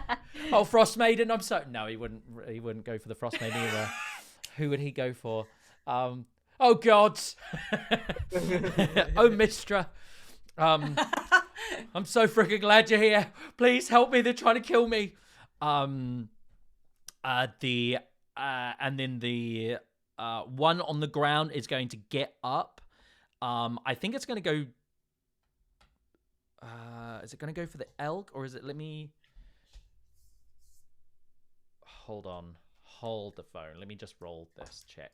Oh, Frostmaiden, I'm so... No, he wouldn't go for the Frostmaiden either. Who would he go for? Oh, gods. Oh, Mistra. I'm so freaking glad you're here. Please help me. They're trying to kill me. And then the one on the ground is going to get up. I think it's going to go... is it going to go for the elk, or is it... Let me... Hold on. Hold the phone. Let me just roll this check.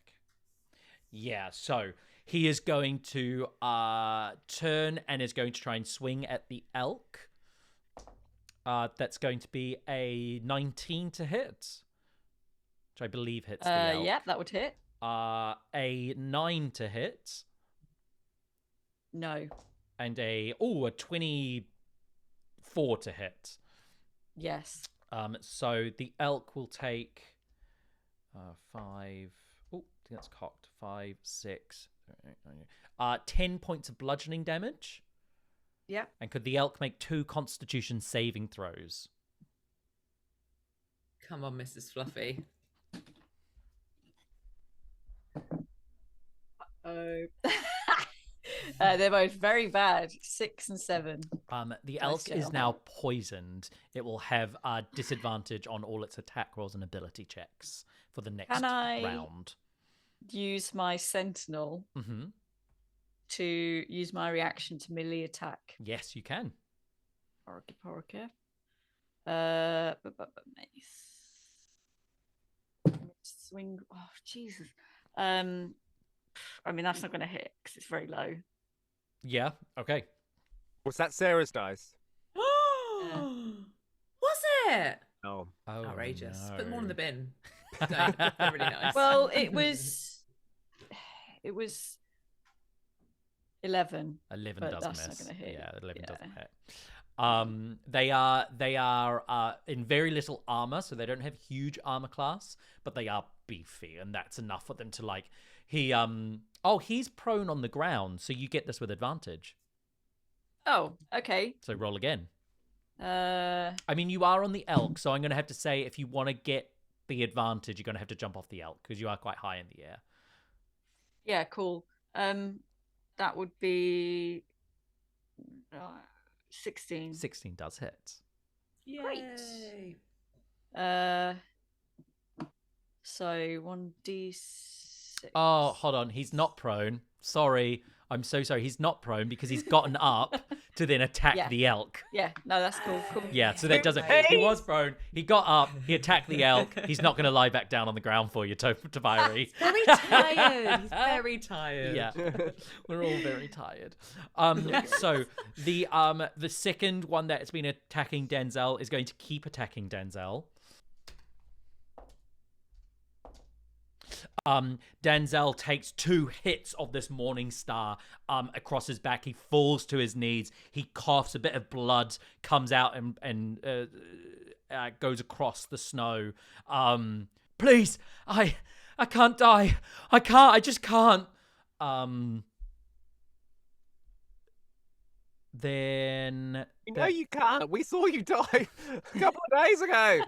Yeah, so he is going to turn and is going to try and swing at the elk. That's going to be a 19 to hit, which I believe hits the elk. Yeah, that would hit. A 9 to hit. No. And a 24 to hit. Yes. So the elk will take 5. Oh, I think that's cocked. 5, 6, 10 points of bludgeoning damage. Yep. And could the elk make 2 Constitution saving throws? Come on, Mrs. Fluffy. Oh. They're both very bad. 6 and 7. The elk jail. is now poisoned. It will have a disadvantage on all its attack rolls and ability checks for the next Can I round. use my sentinel Mm-hmm. to use my reaction to melee attack? Yes, you can. Porky. Swing. Oh, Jesus. I mean, that's not going to hit because it's very low. Yeah, okay. Was that Sarah's dice? Was it? Oh. Outrageous. No. Put them all in the bin. They're really nice. Well, it was 11. 11 But does that's miss. not gonna hit. Yeah, 11 doesn't Yeah. hit. They are in very little armor, so they don't have huge armor class, but they are beefy, and that's enough for them to like. He's prone on the ground, so you get this with advantage. Oh, okay. So roll again. Uh, I mean, you are on the elk, so I'm going to have to say if you want to get the advantage, you're going to have to jump off the elk because you are quite high in the air. yeah, cool. That would be 16. 16 does hit. Yay. So 1d6. Oh, hold on. He's not prone. Sorry. I'm so sorry. He's not prone because he's gotten up to then attack Yeah. the elk. Yeah, no, that's cool. Yeah, so that doesn't. He was prone. He got up. He attacked the elk. He's not going to lie back down on the ground for you, Topiary. Very tired. He's very tired. Yeah, we're all very tired. So the second one that's been attacking Denzel is going to keep attacking Denzel. Denzel takes 2 hits of this morning star across his back. He falls to his knees. He coughs. A bit of blood comes out and goes across the snow. Please, I can't die. I can't. I just can't. Then No, you can't. We saw you die a couple of days ago.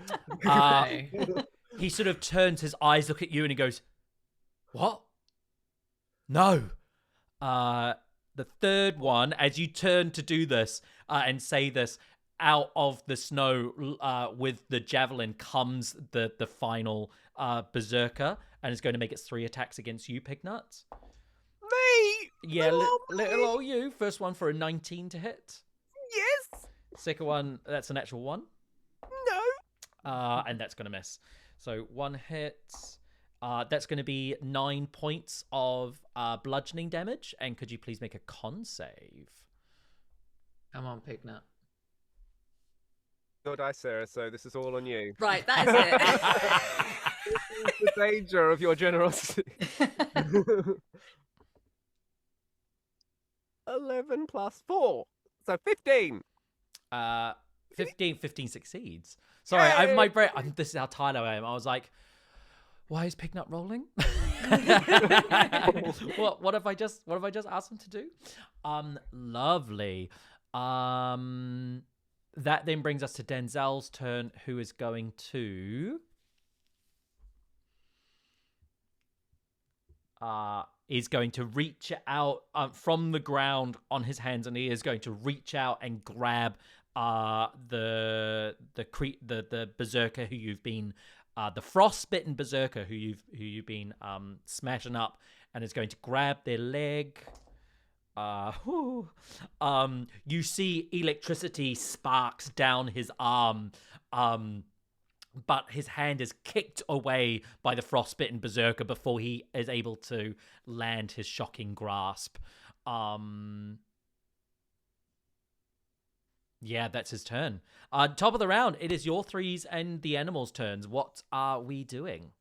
He sort of turns his eyes, look at you, and he goes, "What? No." The third one, as you turn to do this and say this, out of the snow with the javelin comes the final berserker, and is going to make its 3 attacks against you, Pignut. Me? Yeah, Little little old you. First one for a 19 to hit. Yes. Second one, that's a natural 1. No. And that's going to miss. So 1 hit. That's going to be 9 points of bludgeoning damage. And could you please make a con save? Come on, Pignut. Your dice, Sarah, so this is all on you. Right, that is it. This is the danger of your generosity. 11 plus 4. So 15. 15 succeeds. Sorry, I have my brain. This is how tired I am. I was like, why is Pignut rolling? What have I just asked him to do? Lovely. That then brings us to Denzel's turn, who is going to reach out from the ground on his hands, and he is going to reach out and grab the berserker who you've been the frostbitten berserker who you've been smashing up, and is going to grab their leg. You see electricity sparks down his arm, but his hand is kicked away by the frostbitten berserker before he is able to land his shocking grasp. Yeah, that's his turn. Top of the round, it is your threes and the animals' turns. What are we doing?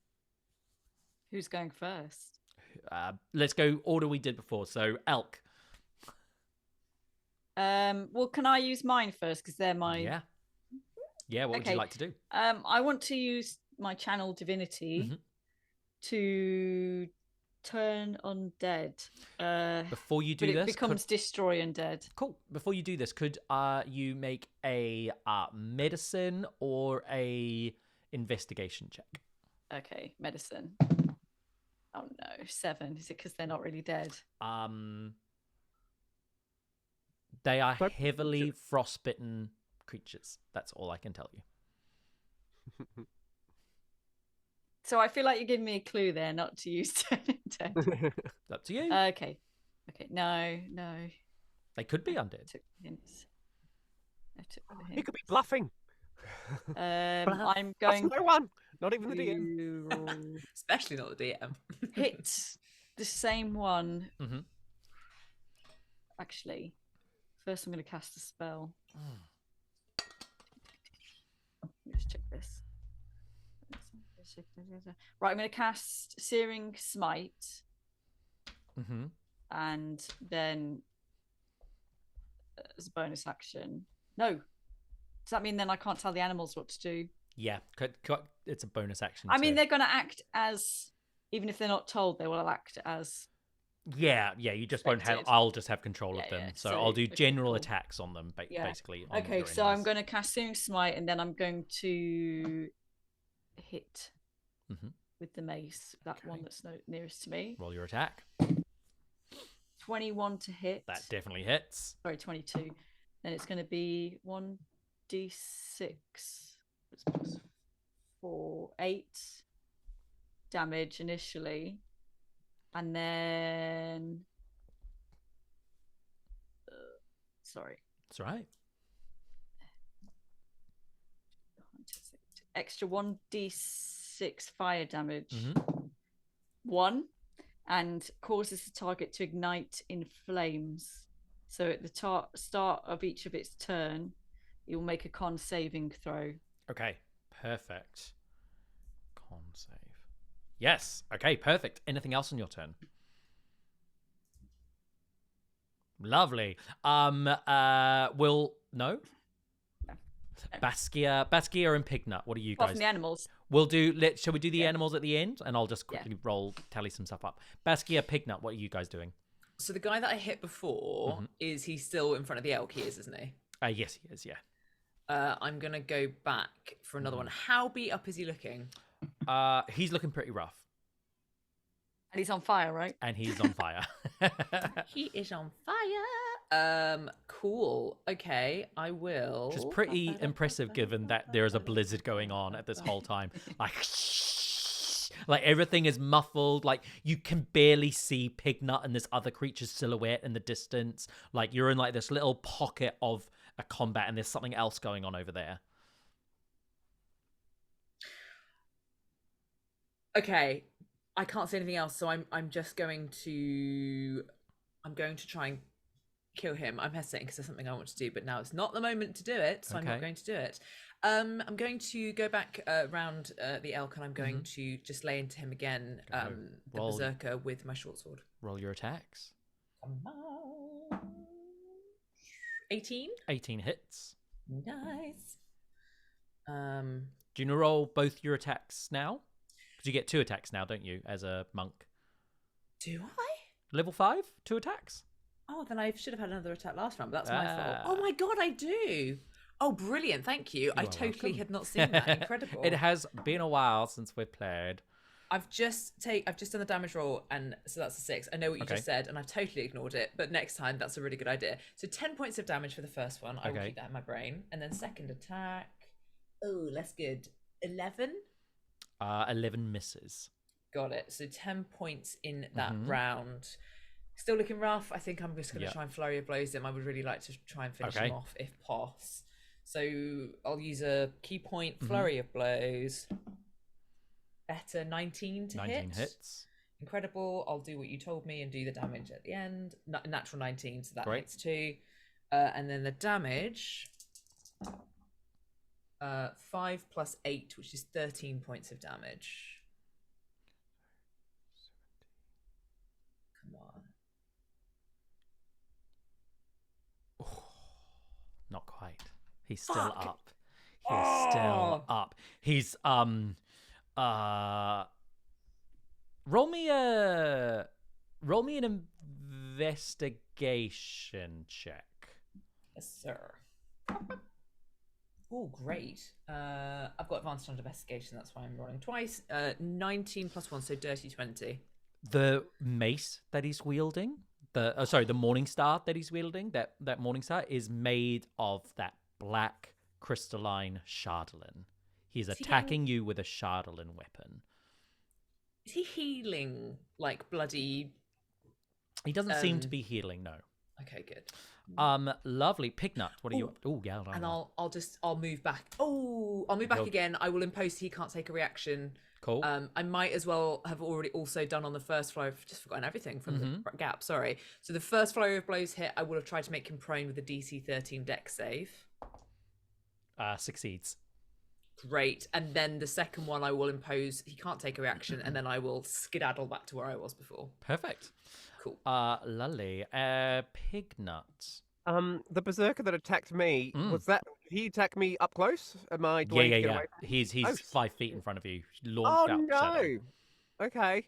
Who's going first? Let's go order we did before. So, elk. Well, can I use mine first? Because they're my... Yeah, what would you like to do? I want to use my channel divinity to turn undead. Before you But do it this, becomes destroy undead. cool. Before you do this, could you make a medicine or a investigation check? Okay, medicine. Oh no, 7. Is it because they're not really dead? They are But- heavily frostbitten creatures. That's all I can tell you. So I feel like you're giving me a clue there not to use turn undead. Up to you. Okay. No. They could be I undead. took the hints. I took the He hints. could be bluffing. I'm That's going no one. Not even the DM. to Especially not the DM. hit the same one. Mhm. Actually, first I'm going to cast a spell. Let's check this. Right, I'm going to cast Searing Smite, Mm-hmm. and then as a bonus action. No, does that mean then I can't tell the animals what to do? Yeah, it's a bonus action. I mean, too. they're going to act as, even if they're not told, they will act as. Yeah. You just won't have. Expected. I'll just have control of Yeah, them. yeah, So so, I'll do okay, general cool. attacks on them, Yeah. basically. On Okay, your so I'm enemies. going to cast Searing Smite, and then I'm going to hit Mhm. with the mace, that one Okay. that's nearest to me. Roll your attack. 21 to hit. That definitely hits. Sorry, 22. Then it's going to be 1d6. It's plus 4, 8 damage initially. And then. Sorry. That's right. Extra 1d6 fire damage. Mhm. 1. And causes the target to ignite in flames. So at the start of each of its turn, it will make a con saving throw. Okay. Perfect. Con save. Yes. Okay. Perfect. Anything else on your turn? Lovely. Will no. Baskia and Pignut. What are you Apart guys? from the animals. We'll do. Shall we do the Yeah. animals at the end? And I'll just quickly tally some stuff up. Baskia, Pignut. What are you guys doing? So the guy that I hit before, is he still in front of the elk? He is, isn't he? Yes, he is. Yeah. I'm gonna go back for another one. How beat up is he looking? He's looking pretty rough, And he's on fire, right? and he's on fire. He is on fire. Cool. Okay, I will. Which is pretty impressive given that there is a blizzard going on at this whole time. Like everything is muffled. Like you can barely see Pignut and this other creature's silhouette in the distance. Like you're in like this little pocket of a combat, and there's something else going on over there. Okay, I can't say anything else, so I'm just going to try and kill him. I'm hesitating because there's something I want to do, but now it's not the moment to do it, so I'm Okay. not going to do it. I'm going to go back around the elk, and I'm going to just lay into him again, Okay, the roll. berserker with my short sword. Roll your attacks. Come on. 18. 18 hits. Nice. Do you want to roll both your attacks now? Because you get 2 attacks now, don't you, as a monk? Do I? Level 5, 2 attacks. Oh, then I should have had another attack last round, but that's my fault. Ah. Oh my god, I do. Oh, brilliant! Thank you. I are totally welcome. had not seen that. Incredible. It has been a while since we've played. I've just done the damage roll, and so that's a 6. I know what you Okay. just said, and I've totally ignored it. But next time, that's a really good idea. So 10 points of damage for the first one. I will Okay. keep that in my brain, and then second attack. Oh, that's good. 11. 11 misses. Got it. So 10 points in that Mhm. round. Still looking rough. I think I'm just going to Yep. try and flurry of blows him. I would really like to try and finish Okay. him off if possible. So I'll use a key point flurry of blows. Better 19 to 19 hit. hits. Incredible. I'll do what you told me and do the damage at the end. Natural 19, so that Great. hits too. And then the damage. 5 plus 8, which is 13 points of damage. Come on. Not quite. He's still Fuck. up. He's still up. He's Roll me an investigation check. Yes, sir. Oh, great. I've got advantage on investigation, that's why I'm rolling twice. 19 plus 1, so dirty 20. The mace that he's wielding, the morning star that he's wielding, that morning star is made of that black crystalline chardalin. He's attacking you with a chardalin weapon. Is he healing like bloody? He doesn't seem to be healing, no. Okay, good. Lovely. Pignut, what are you? Oh, yeah. And I'll move back. Oh, I'll move back again. I will impose he can't take a reaction. Cool. I might as well have already also done on the first flow. I've just forgotten everything from the gap. Sorry. So the first flow of blows hit, I would have tried to make him prone with a DC 13 dex save. Succeeds. Great. And then the second one, I will impose he can't take a reaction, and then I will skedaddle back to where I was before. Perfect. Cool. Lovely. Pignut. The berserker that attacked me, was that he attacked me up close? Am I Yeah. He's 5 feet in front of you. Launched out. No. Okay.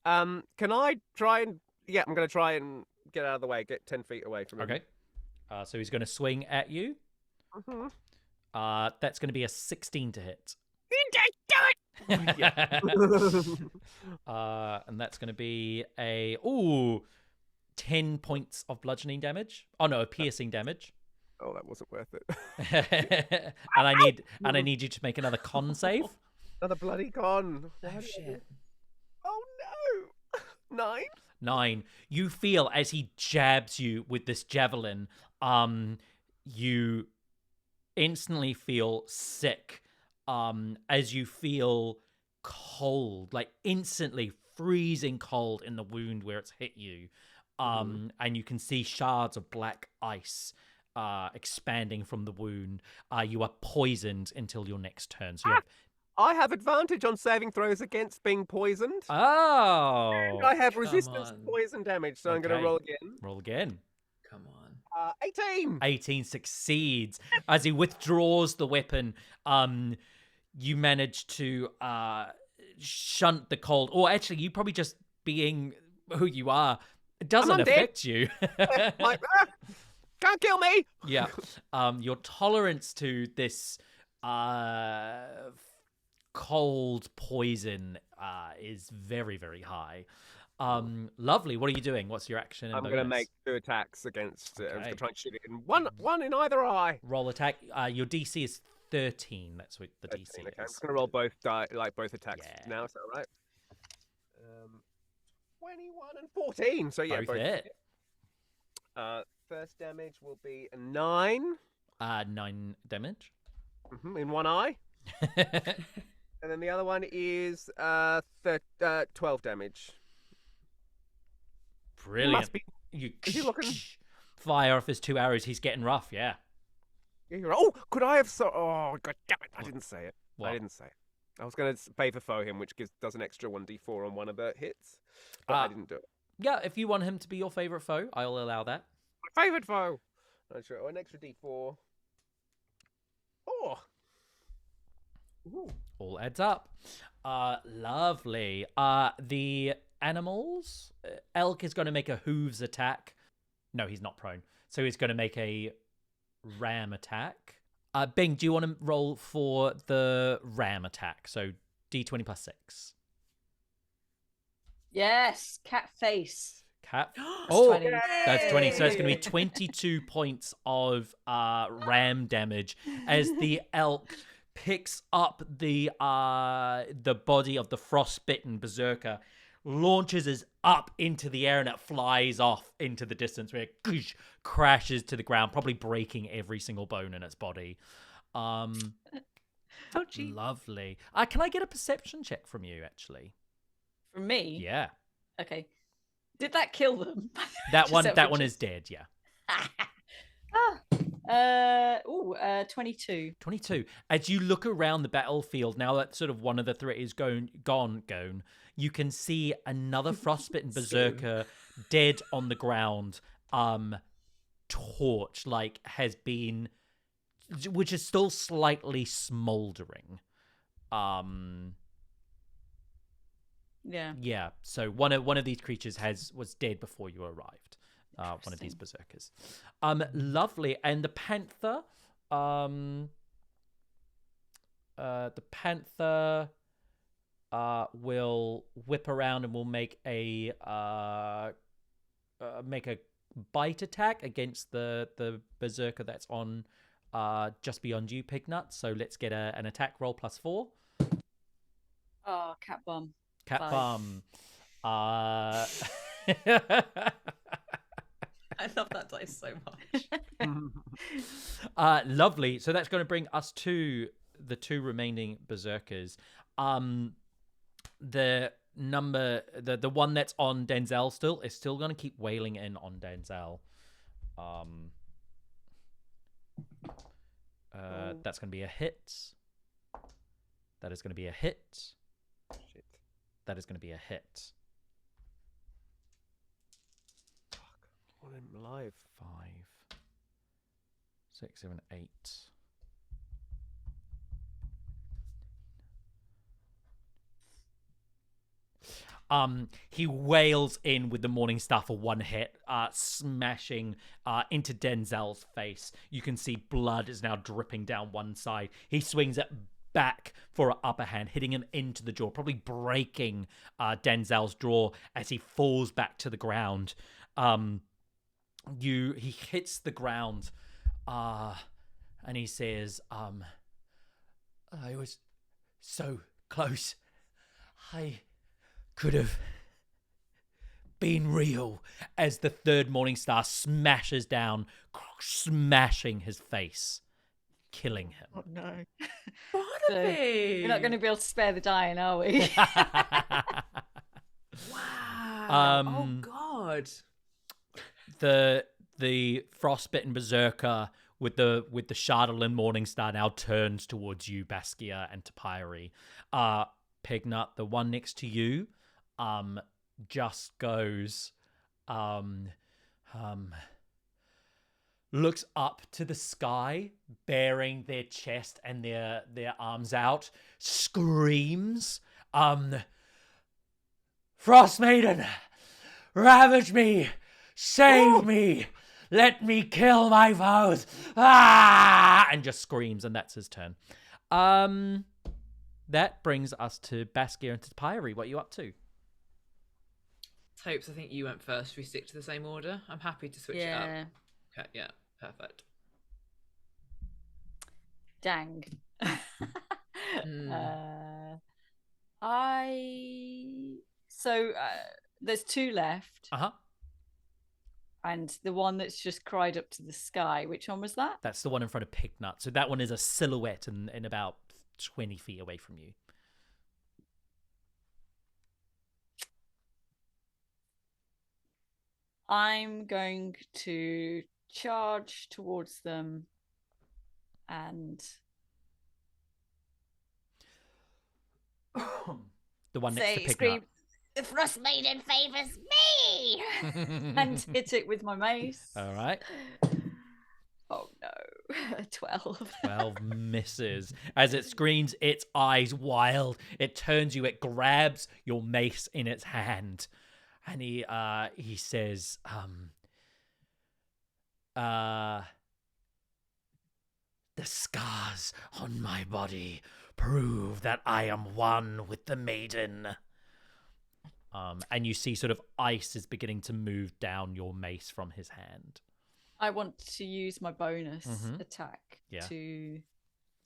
Can I try and I'm gonna try and get out of the way, get 10 feet away from him. Okay. So he's gonna swing at you. Mm-hmm. That's gonna be a 16 to hit. And that's going to be 10 points of bludgeoning damage. Oh no, piercing damage. Oh, that wasn't worth it. and I need you to make another con save. Another bloody con. Oh shit. Oh no. 9. You feel as he jabs you with this javelin, you instantly feel sick. As you feel cold, like instantly freezing cold in the wound where it's hit you. And you can see shards of black ice expanding from the wound. You are poisoned until your next turn. So I have advantage on saving throws against being poisoned. Oh! And I have resistance to poison damage, so I'm going to roll again. Roll again. Come on. 18! 18 succeeds. As he withdraws the weapon, you manage to shunt the cold. Or actually, you probably just being who you are, it doesn't affect you. Like, can't kill me! Yeah. Your tolerance to this cold poison is very, very high. Lovely. What are you doing? What's your action? I'm going to make 2 attacks against to try and shoot it in one in either eye. Roll attack. Your DC is 13. That's what the 13, DC okay. is. I'm just going to roll both both attacks now. Is that all right? 21 and 14. So yeah, both hit. First damage will be a 9. 9 damage. In one eye. And then the other one is 12 damage. Brilliant. Is he looking? Fire off his 2 arrows. He's getting rough. Yeah. Oh, could I have? Oh, god damn it! I didn't say it. What? I didn't say it. I was going to favor foe him, which does an extra 1d4 on one of the hits, but I didn't do it. Yeah, if you want him to be your favorite foe, I'll allow that. My favorite foe. Sure. An extra d4. Oh. Ooh. All adds up. Lovely. The animals. Elk is going to make a hooves attack. No, he's not prone. So he's going to make a ram attack. Bing, do you want to roll for the ram attack? So d20 plus 6. Yes, cat face. Cat. Oh, 20. That's 20. So it's going to be 22 points of ram damage as the elk picks up the body of the frostbitten berserker, launches us up into the air, and it flies off into the distance where it crashes to the ground, probably breaking every single bone in its body. Lovely. Can I get a perception check from you, actually? From me? Yeah. Okay. Did that kill them? That one is dead, yeah. 22. 22. As you look around the battlefield, now that sort of one of the threat is gone, you can see another frostbitten berserker dead on the ground, torch, which is still slightly smoldering. Yeah. Yeah. So one of these creatures was dead before you arrived. One of these berserkers. Lovely. And the panther. The panther will whip around and will make a bite attack against the berserker that's on just beyond you, Pignut. So let's get an attack roll +4. Oh, cat bum. Cat 5. bum. I love that dice so much. Lovely. So that's going to bring us to the 2 remaining berserkers. The one that's on Denzel still is still going to keep wailing in on Denzel. That's going to be a hit. That is going to be a hit. Shit. That is going to be a hit. Fuck. I want him alive. 5, 6, 7, 8. He wails in with the Morning Star for 1 hit, smashing into Denzel's face. You can see blood is now dripping down one side. He swings it back for an upper hand, hitting him into the jaw, probably breaking Denzel's jaw as he falls back to the ground. He hits the ground, and he says, I was so close. I could have been real, as the 3rd Morning Star smashes down, smashing his face, killing him. Oh no. Barnaby! We're not going to be able to spare the dying, are we? Wow. Oh God. The frostbitten berserker with the Shardolin Morningstar now turns towards you, Baskia and Topiary. Pignut, the one next to you, just goes, looks up to the sky, bearing their chest and their arms out, screams, Frostmaiden, ravage me, save me, let me kill my foes, and just screams, and that's his turn. That brings us to Baskia and Topiary. What are you up to? Topes, I think you went first. Should we stick to the same order? I'm happy to switch it up. Okay, yeah, perfect. Dang. There's 2 left. And the one that's just cried up to the sky, which one was that? That's the one in front of Pignut. So that one is a silhouette and about 20 feet away from you. I'm going to charge towards them and the one next to Pignut. Scream, the Frostmaiden favours me! and hit it with my mace. All right. Oh no. 12. 12 misses. As it screams, its eyes wild. It turns you, it grabs your mace in its hand. And he says, the scars on my body prove that I am one with the maiden. And you see sort of ice is beginning to move down your mace from his hand. I want to use my bonus attack Yeah. to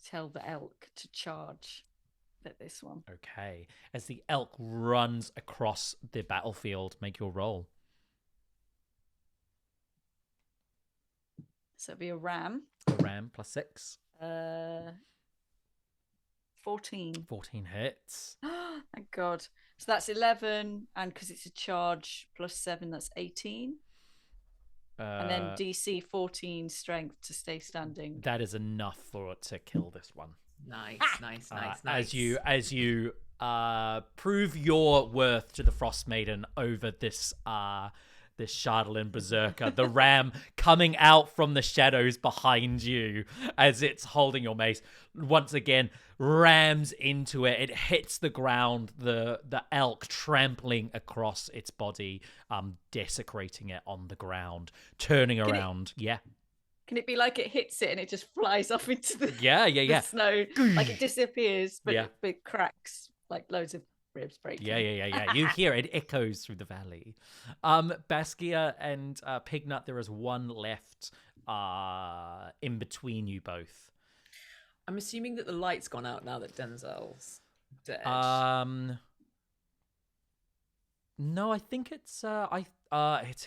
tell the elk to charge at this one. Okay. As the elk runs across the battlefield, make your roll. So it'll be a ram. A ram +6. 14. 14 hits. Thank God. So that's 11, and because it's a charge +7, that's 18. And then DC 14 strength to stay standing. That is enough for it to kill this one. Nice. As you prove your worth to the Frostmaiden over this this Shardlin berserker, the ram coming out from the shadows behind you as it's holding your mace, once again rams into it. It hits the ground, the elk trampling across its body, desecrating it on the ground, turning around. Can it be like it hits it and it just flies off into the the snow, like it disappears, but Yeah. it cracks, like loads of ribs breaking. Yeah. You hear it echoes through the valley. Baskia and Pignut, there is one left in between you both. I'm assuming that the light's gone out now that Denzel's dead. No, I think it's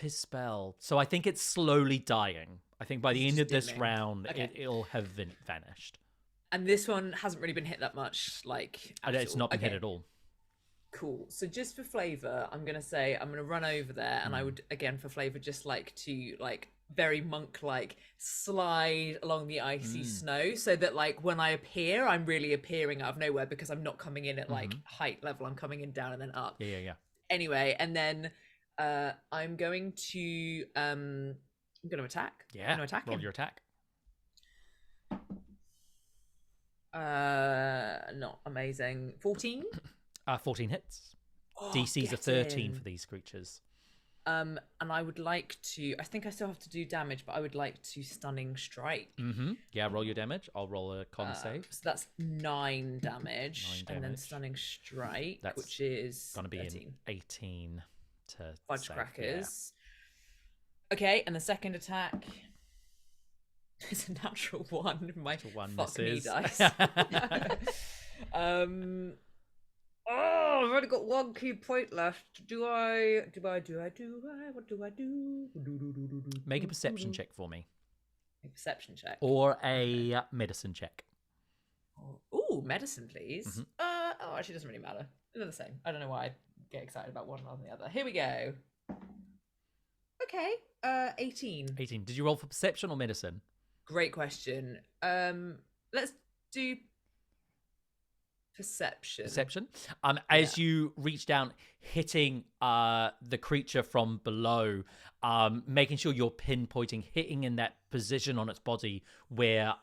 his spell. So I think it's slowly dying. I think by the It's end of just this dimming. round, Okay. it'll have vanished. And this one hasn't really been hit that much, like at It's all. not been hit Okay, at all. Cool. So just for flavor, I'm gonna run over there, and I would again for flavor just like to very monk-like slide along the icy snow, so that like when I appear, I'm really appearing out of nowhere because I'm not coming in at like height level. I'm coming in down and then up. Yeah. Anyway, and then I'm going to attack. Yeah. I'm gonna attack Roll him. your attack. Not amazing. 14. 14 hits. Oh, DC's a get 13 in. for these creatures. And I would like to. I think I still have to do damage, but I would like to stunning strike. Yeah, roll your damage. I'll roll a con save. So that's 9 damage, 9 and then damage. stunning strike, That's which is Gonna be 13. in 18 to Fudge save, crackers. Okay, and the second attack is a natural 1. My Natural 1 fuck me misses. dice. Oh, I've only got 1 key point left. What do I do? Make a perception check for me. A perception check. Or a medicine check. Ooh, medicine, please. Mhm. Oh, actually, it doesn't really matter. They're the same. I don't know why I get excited about one rather than the other. Here we go. Okay, 18. 18. Did you roll for perception or medicine? Great question. Let's do perception. Perception. As you reach down, hitting the creature from below, making sure you're pinpointing, hitting in that position on its body where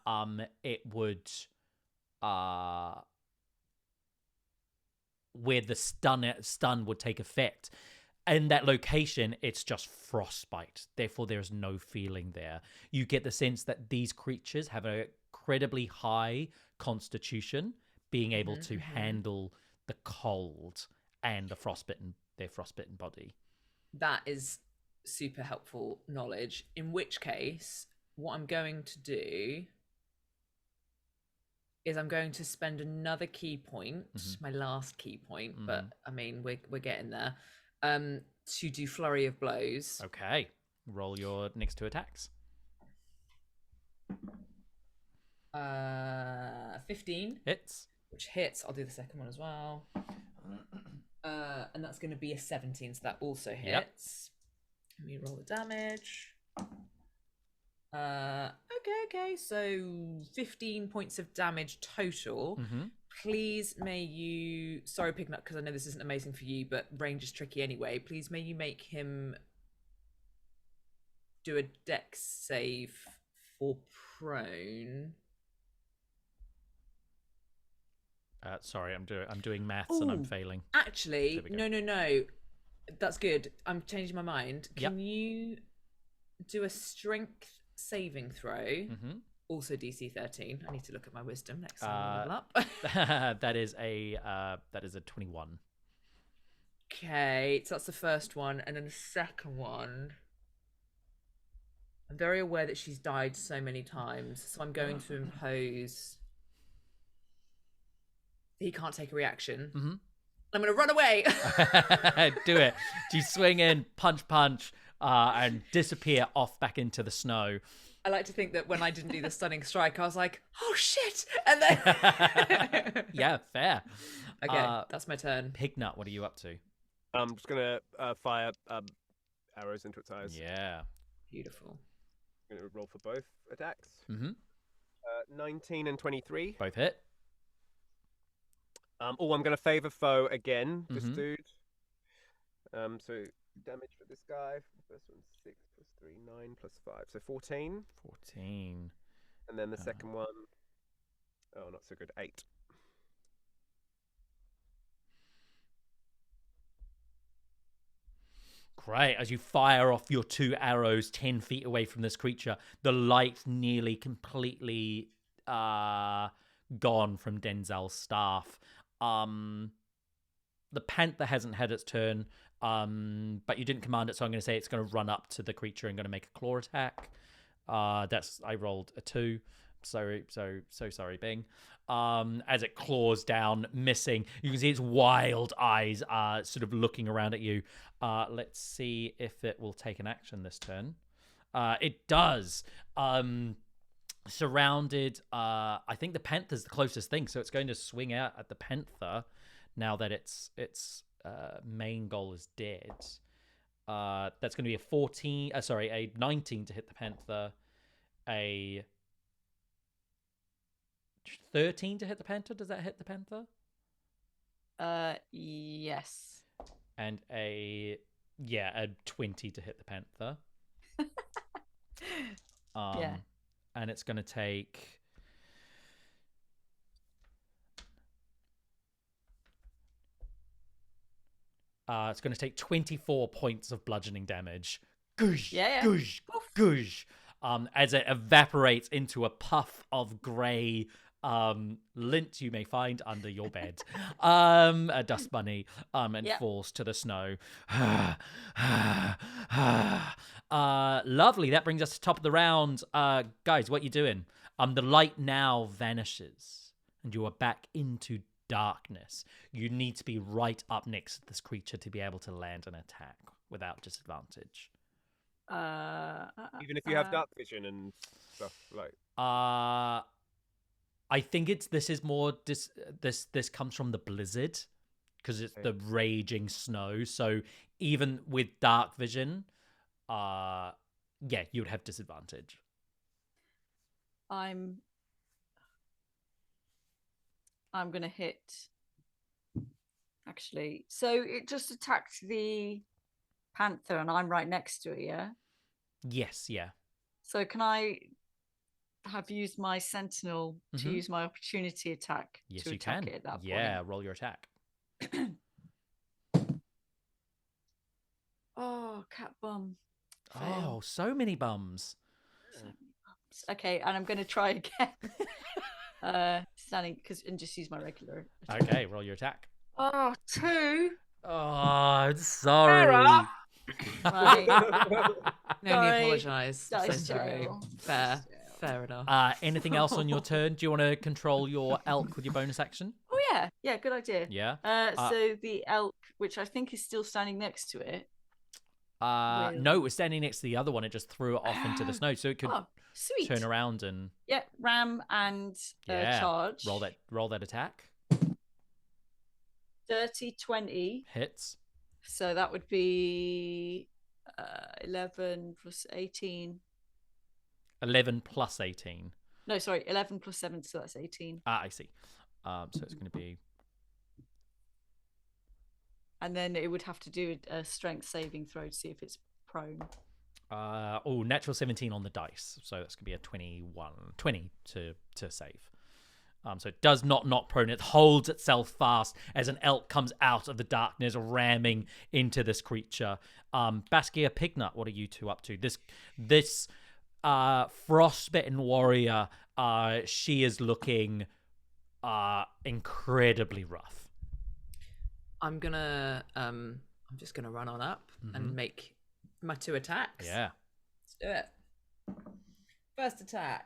it would where the stun would take effect. In that location, it's just frostbite. Therefore, there's no feeling there. You get the sense that these creatures have an incredibly high constitution, being able to handle the cold and their frostbitten body. That is super helpful knowledge. In which case, what I'm going to do is I'm going to spend another key point, my last key point, but I mean we're getting there. To do flurry of blows. Okay. Roll your next 2 attacks. 15. Hits. Which hits. I'll do the second one as well. And that's going to be a 17, so that also hits. Let me roll the damage. Okay, so 15 points of damage total. Please may you... Sorry, Pignut, because I know this isn't amazing for you, but range is tricky anyway. Please may you make him do a dex save for prone. Sorry, I'm doing maths and I'm failing. Actually, There we go. no. That's good. I'm changing my mind. Can you do a strength saving throw? Also DC 13. I need to look at my wisdom next time I level up. that is a 21. Okay, so that's the first one, and then the second one. I'm very aware that she's died so many times, so I'm going to impose. He can't take a reaction. I'm going to run away. Do it. Do you swing in, punch, and disappear off back into the snow? I like to think that when I didn't do the stunning strike, I was like, "Oh shit!" And then Yeah, fair. Okay, that's my turn. Pignut, what are you up to? I'm just gonna fire arrows into its eyes. Yeah. Beautiful. I'm gonna roll for both attacks. 19 and 23. Both hit. I'm gonna favor foe again. This dude. So damage for this guy. First one's 6 plus 3, 9 plus 5, so 14. 14. And then the second one, oh, not so good, 8. Great. As you fire off your 2 arrows 10 feet away from this creature, the light nearly completely gone from Denzel's staff. The panther hasn't had its turn, but you didn't command it, so I'm going to say it's going to run up to the creature and going to make a claw attack. I rolled a 2. So sorry, Bing. As it claws down, missing. You can see its wild eyes are sort of looking around at you. Let's see if it will take an action this turn. It does. Surrounded, I think the panther's the closest thing, so it's going to swing out at the panther now that its main goal is dead. That's going to be a 19 to hit the panther, a 13 to hit the panther. Does that hit the panther? Yes. And a 20 to hit the panther. Yeah. And it's going to take it's going to take 24 points of bludgeoning damage. Goosh, goosh, goosh. As it evaporates into a puff of grey lint you may find under your bed. A dust bunny, and falls to the snow. Lovely. That brings us to top of the round. Guys, what you doing? The light now vanishes, and you are back into darkness. You need to be right up next to this creature to be able to land an attack without disadvantage. Even if you have dark vision and stuff like. I think this is more this comes from the blizzard because it's the raging snow. So even with dark vision, you would have disadvantage. I'm gonna hit. Actually, so it just attacked the panther, and I'm right next to it. Yeah. Yes. Yeah. So can I have used my sentinel to use my opportunity attack to attack it at that point? Yeah, roll your attack. Oh, cat bum. Oh, so many bums. Okay, and I'm going to try again. Standing and just use my regular attack. Okay, roll your attack. Oh, 2. Oh, sorry. Right. No need to apologise. So Dice sorry. jail. Fair enough. Anything else on your turn? Do you want to control your elk with your bonus action? Oh yeah, good idea. Yeah. So the elk, which I think is still standing next to it. No, it was standing next to the other one. It just threw it off into the snow, so it could sweet. turn around and ram and charge. Roll that attack. Dirty 20 hits. So that would be 11 plus 18. 11 plus 18. No, sorry, 11 plus 7, so that's 18. I see. So it's going to be. And then it would have to do a strength saving throw to see if it's prone. Natural 17 on the dice. So that's going to be a 20 to save. So it does not knock prone. It holds itself fast as an elk comes out of the darkness, ramming into this creature. Baskia, Pignut, what are you two up to? This frostbitten warrior, she is looking incredibly rough. I'm just gonna run on up and make my 2 attacks. Yeah. Let's do it. First attack.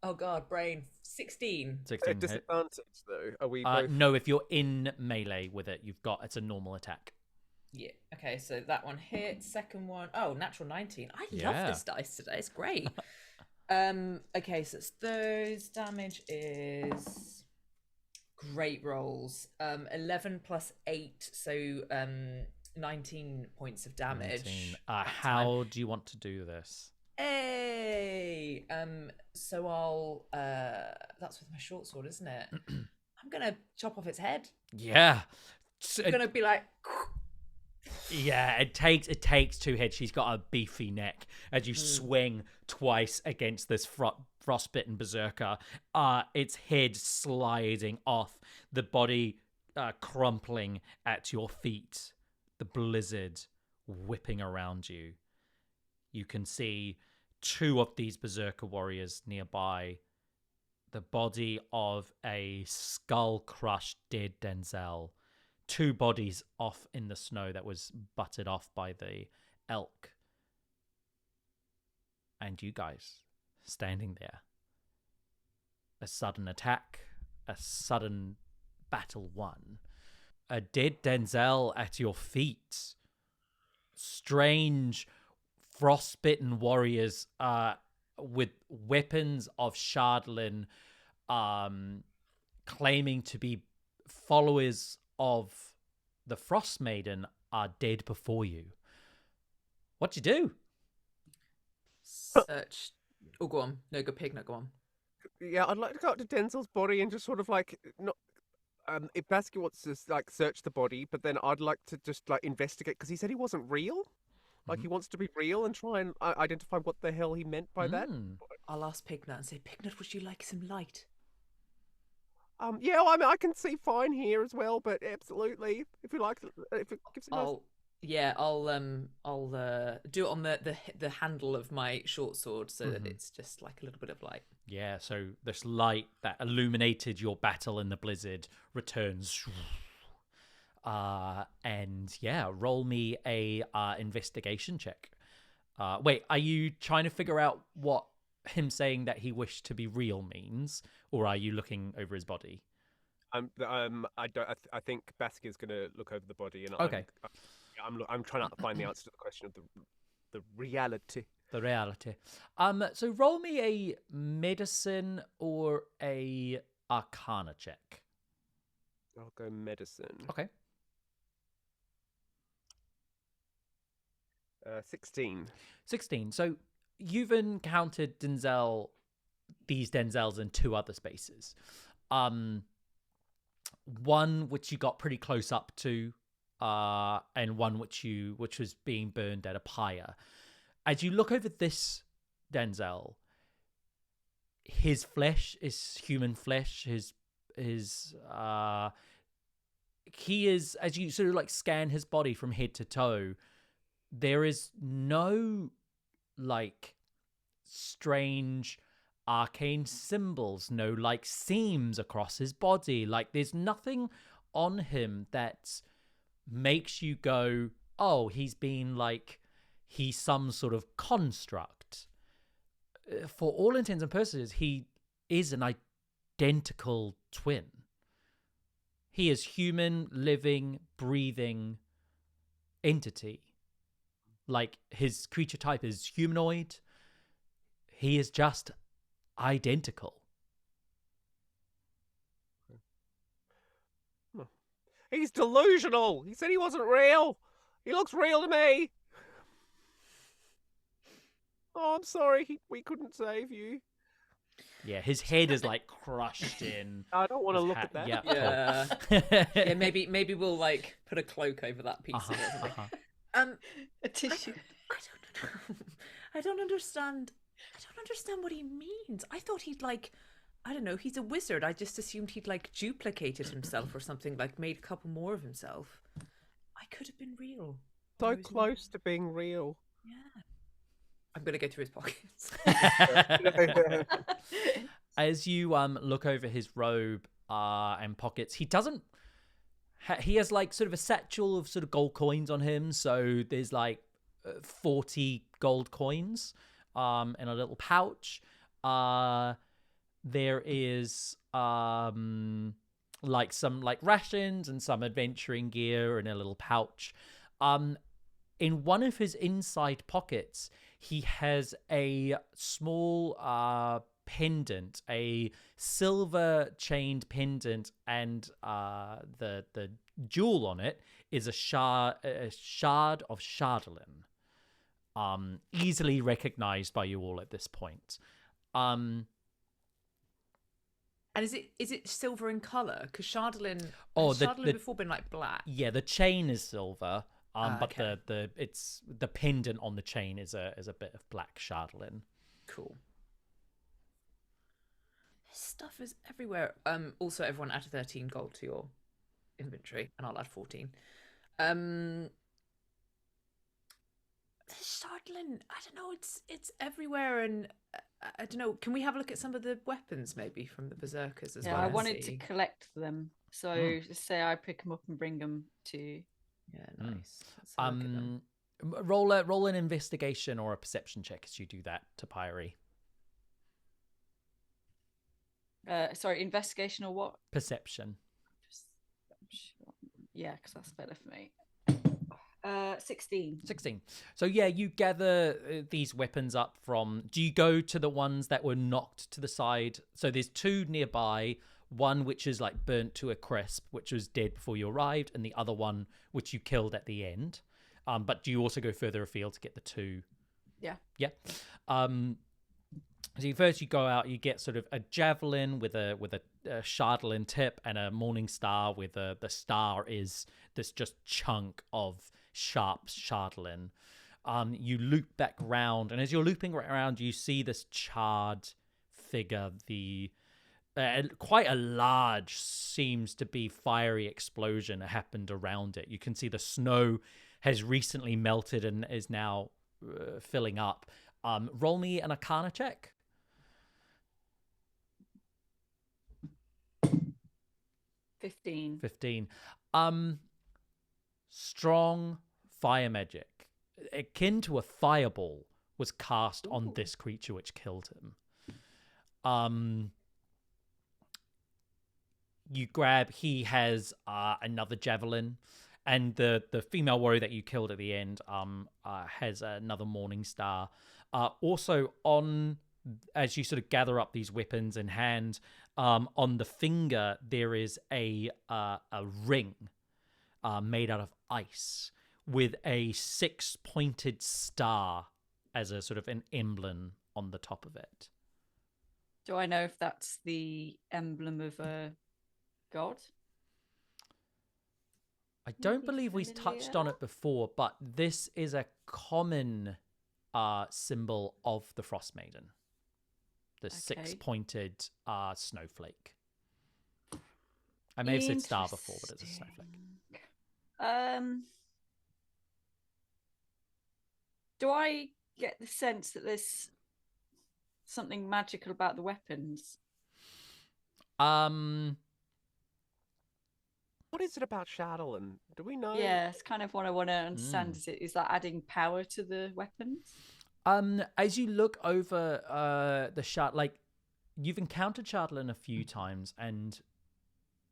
Oh god, brain. 16. 16 disadvantage though. Are we both... No, if you're in melee with it, it's a normal attack. Yeah. Okay, so that one hit. Second one, natural 19. I love this dice today. It's great. Okay, so it's those. Damage is great rolls. 11 plus 8, so 19 points of damage. 19. How do you want to do this? Hey, so I'll that's with my short sword, isn't it? I'm gonna chop off its head. Yeah. I'm gonna be like Yeah, it takes two hits. She's got a beefy neck as you swing twice against this frostbitten berserker. Its head sliding off, the body crumpling at your feet, the blizzard whipping around you. You can see two of these berserker warriors nearby. The body of a skull-crushed dead Denzel. Two bodies off in the snow that was butted off by the elk. And you guys standing there. A sudden attack, a sudden battle won. A dead Denzel at your feet. Strange frostbitten warriors with weapons of Shardlin, claiming to be followers of the Frostmaiden, are dead before you. What you do? Search. Oh, go on. No, go Pignut, go on. Yeah, I'd like to go up to Denzel's body and just sort of like not. If Baskia wants to like search the body, but then I'd like to just like investigate because he said he wasn't real. Like he wants to be real and try and identify what the hell he meant by that. I'll ask Pignut and say, Pignut, would you like some light? Yeah, I mean, I can see fine here as well, but absolutely, if you like, if it gives you I'll do it on the handle of my short sword so that it's just like a little bit of light. Yeah, so this light that illuminated your battle in the blizzard returns. And yeah, roll me a investigation check. Wait, are you trying to figure out what him saying that he wished to be real means, or are you looking over his body? I think Baskia's going to look over the body, and okay. I'm trying to find the answer to the question of the reality. The reality. So roll me a medicine or a arcana check. I'll go medicine. Okay. 16. 16. So you've encountered these Denzels in two other spaces. One which you got pretty close up to, and one which was being burned at a pyre. As you look over this Denzel, his flesh is human flesh. He is, as you sort of like scan his body from head to toe, there is no like strange arcane symbols, no like seams across his body. Like there's nothing on him that makes you go, oh, he's some sort of construct. For all intents and purposes, he is an identical twin. He is human, living, breathing entity. Like his creature type is humanoid. He is just identical. He's delusional. He said he wasn't real. He looks real to me. Oh, I'm sorry. We couldn't save you. Yeah, his head is like crushed in. I don't want to look at that. Yeah. Yeah, maybe we'll like put a cloak over that piece of it. A tissue. I don't understand what he means. I thought he'd like, I don't know, he's a wizard. I just assumed he'd like duplicated himself or something, like made a couple more of himself. I could have been real. So close to being real. Yeah. I'm going to go through his pockets. As you look over his robe and pockets, he doesn't... He has like sort of a satchel of sort of gold coins on him. So there's like 40 gold coins in a little pouch. There is like some like rations and some adventuring gear in a little pouch. In one of his inside pockets, he has a small pendant, a silver chained pendant, and the jewel on it is a shard of Shardlin, easily recognized by you all at this point. And is it silver in color? Because Shardlin, Oh, has Shardlin before been like black? Yeah, the chain is silver. But okay. the pendant on the chain is a bit of black chatelaine. Cool. This stuff is everywhere. Also, everyone add 13 gold to your inventory, and I'll add 14. This chatelaine, I don't know. It's everywhere, and I don't know. Can we have a look at some of the weapons, maybe from the berserkers as well? I and wanted to see? collect them. So just say I pick them up and bring them to. Yeah, nice. Let's have a look at them. Roll an investigation or a perception check as you do that, Topiary. Sorry, investigation or what? Perception. Yeah, because that's better for me. 16. 16. So yeah, you gather these weapons up from... Do you go to the ones that were knocked to the side? So there's two nearby. One which is like burnt to a crisp, which was dead before you arrived, and the other one which you killed at the end. But do you also go further afield to get the two? Yeah. Yeah. So first you go out, you get sort of a javelin with a chatelaine tip and a morning star with the star is this just chunk of sharp chatelaine. You loop back round, and as you're looping around, you see this charred figure. Quite a large, seems to be fiery explosion happened around it. You can see the snow has recently melted and is now filling up. Roll me an Arcana check. 15. Strong fire magic, akin to a fireball, was cast on this creature, which killed him. You grab. He has another javelin, and the female warrior that you killed at the end has another morning star. Also on, as you sort of gather up these weapons in hand, on the finger there is a ring made out of ice with a 6-pointed star as a sort of an emblem on the top of it. Do I know if that's the emblem of a god? I don't believe we touched on it before, but this is a common symbol of the Frostmaiden. The 6-pointed snowflake. I may have said star before, but it's a snowflake. Do I get the sense that there's something magical about the weapons? What is it about chatelaine? Do we know? Yeah, it's kind of what I want to understand. Is that adding power to the weapons? As you look over the shard, like you've encountered chatelaine a few times, and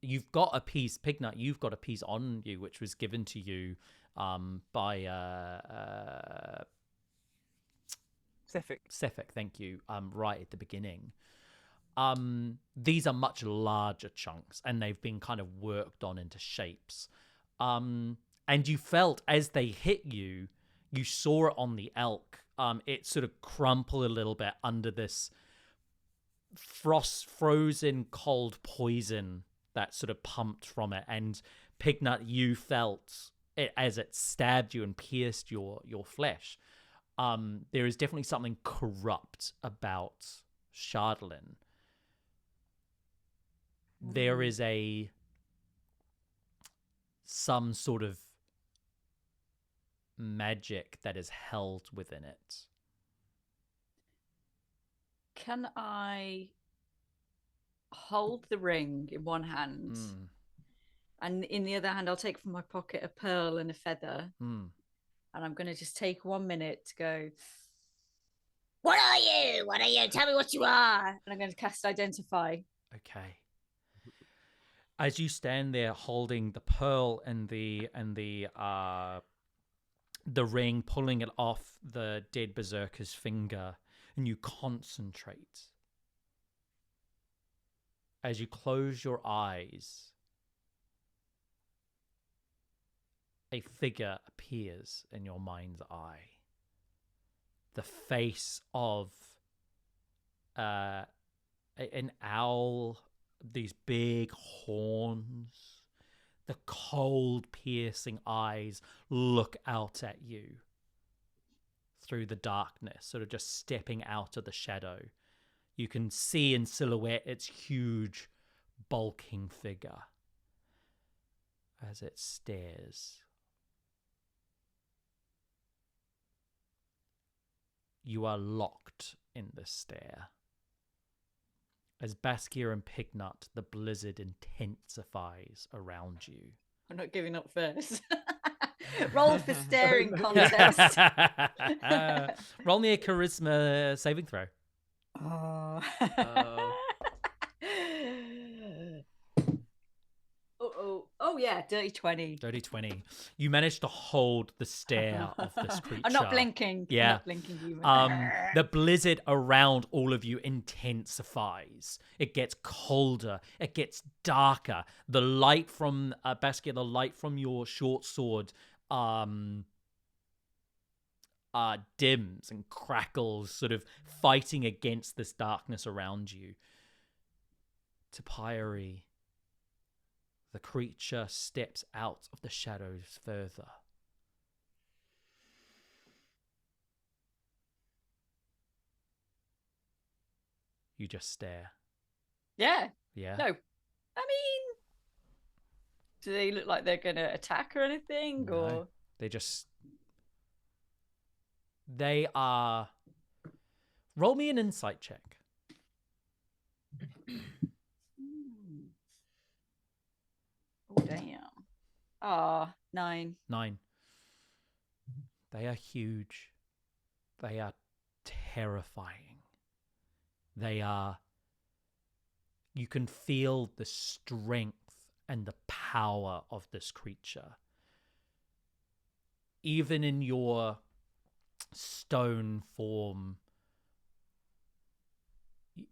you've got a piece, Pignut, you've got a piece on you which was given to you by Sephic, thank you, right at the beginning. These are much larger chunks, and they've been kind of worked on into shapes. And you felt as they hit you, you saw it on the elk. It sort of crumpled a little bit under this frozen cold poison that sort of pumped from it. And Pignut, you felt it as it stabbed you and pierced your flesh. There is definitely something corrupt about chatelaine. There is some sort of magic that is held within it. Can I hold the ring in one hand, and in the other hand I'll take from my pocket a pearl and a feather, and I'm going to just take 1 minute to go, what are you? What are you? Tell me what you are. And I'm going to cast Identify. Okay. As you stand there holding the pearl and the ring, pulling it off the dead berserker's finger, and you concentrate. As you close your eyes, a figure appears in your mind's eye. The face of an owl, these big horns, The cold, piercing eyes look out at you through the darkness, sort of just stepping out of the shadow. You can see in silhouette its huge, bulking figure as it stares. You are locked in the stare. As Baskia and Pignut, the blizzard intensifies around you. I'm not giving up first. Roll for staring contest. Roll me a charisma saving throw. Oh. Oh yeah, dirty 20. Dirty 20. You manage to hold the stare of this creature. I'm not blinking. Yeah. I'm not blinking, human. The blizzard around all of you intensifies. It gets colder. It gets darker. The light from Baskia, the light from your short sword dims and crackles, sort of fighting against this darkness around you. Topiary, the creature steps out of the shadows further. You just stare. Yeah. Yeah. No. I mean, do they look like they're going to attack or anything? No. Or They are... Roll me an insight check. Oh, damn. Ah, 9. 9. They are huge. They are terrifying. They are... You can feel the strength and the power of this creature. Even in your stone form,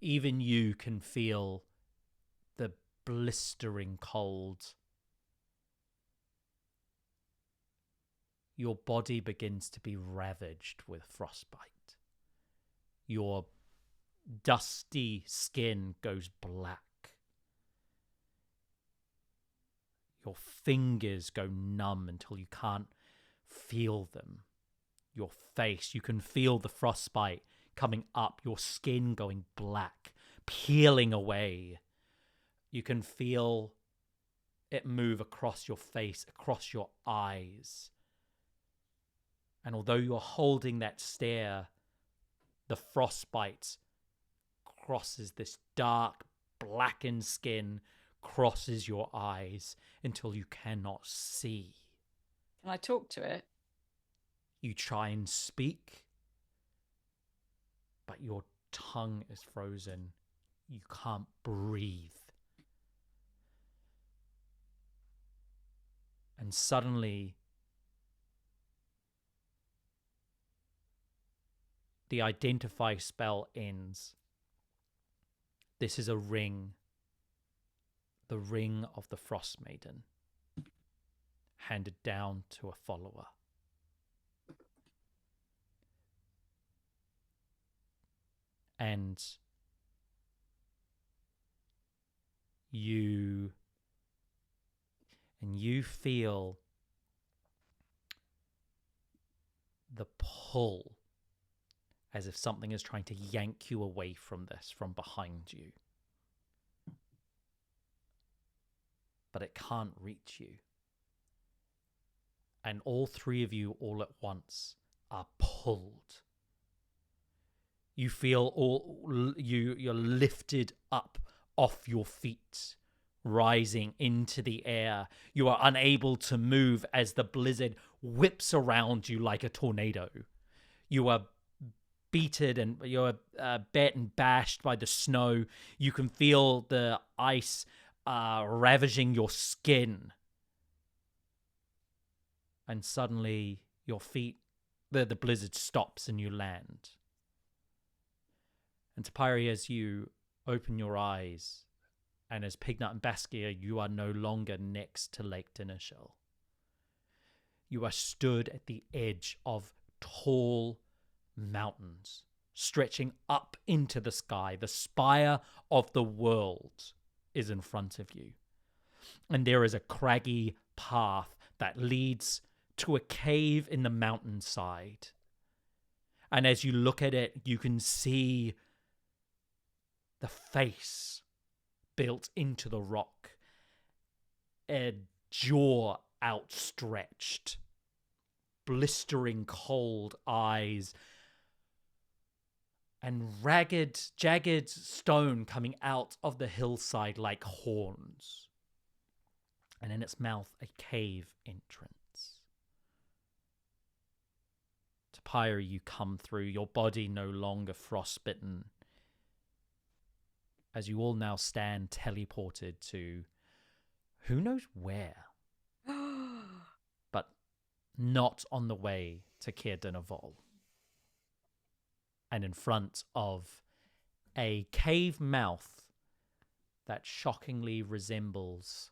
even you can feel the blistering cold. Your body begins to be ravaged with frostbite. Your dusty skin goes black. Your fingers go numb until you can't feel them. Your face, you can feel the frostbite coming up, your skin going black, peeling away. You can feel it move across your face, across your eyes. And although you're holding that stare, the frostbite crosses this dark, blackened skin, crosses your eyes until you cannot see. Can I talk to it? You try and speak, but your tongue is frozen. You can't breathe. And suddenly, the identify spell ends. This is a ring. The ring of the Frostmaiden, handed down to a follower. And you feel the pull, as if something is trying to yank you away from this, from behind you. But it can't reach you. And all three of you, all at once, are pulled. You feel you're lifted up off your feet, rising into the air. You are unable to move as the blizzard whips around you like a tornado. You are beaten and you're bet and bashed by the snow. You can feel the ice ravaging your skin. And suddenly your feet, the blizzard stops and you land. And Topiary, as you open your eyes, and as Pignut and Baskia, you are no longer next to Lake Dinishel. You are stood at the edge of tall mountains, stretching up into the sky. The spire of the world is in front of you. and there is a craggy path that leads to a cave in the mountainside. And as you look at it, you can see the face built into the rock, a jaw outstretched, blistering cold eyes, and ragged, jagged stone coming out of the hillside like horns. And in its mouth, a cave entrance. Topiary, you come through, your body no longer frostbitten, as you all now stand teleported to who knows where, but not on the way to Kiryndur. And in front of a cave mouth that shockingly resembles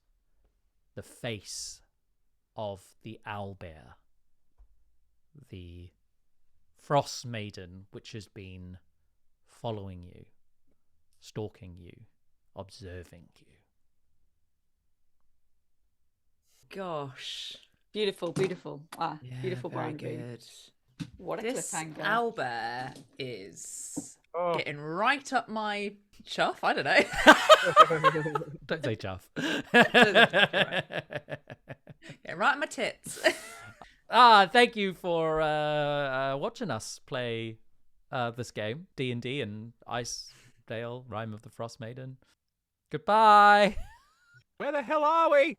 the face of the owlbear, the Frostmaiden, which has been following you, stalking you, observing you. Gosh. Beautiful, beautiful. Ah, Yeah, beautiful very boundary. good. What a This cliffhanger. owlbear is Oh. getting right up my chuff. I don't know. Don't say Jeff. Getting right in my tits. Thank you for watching us play this game, D&D and Icedale, Rime of the Frostmaiden. Goodbye. Where the hell are we?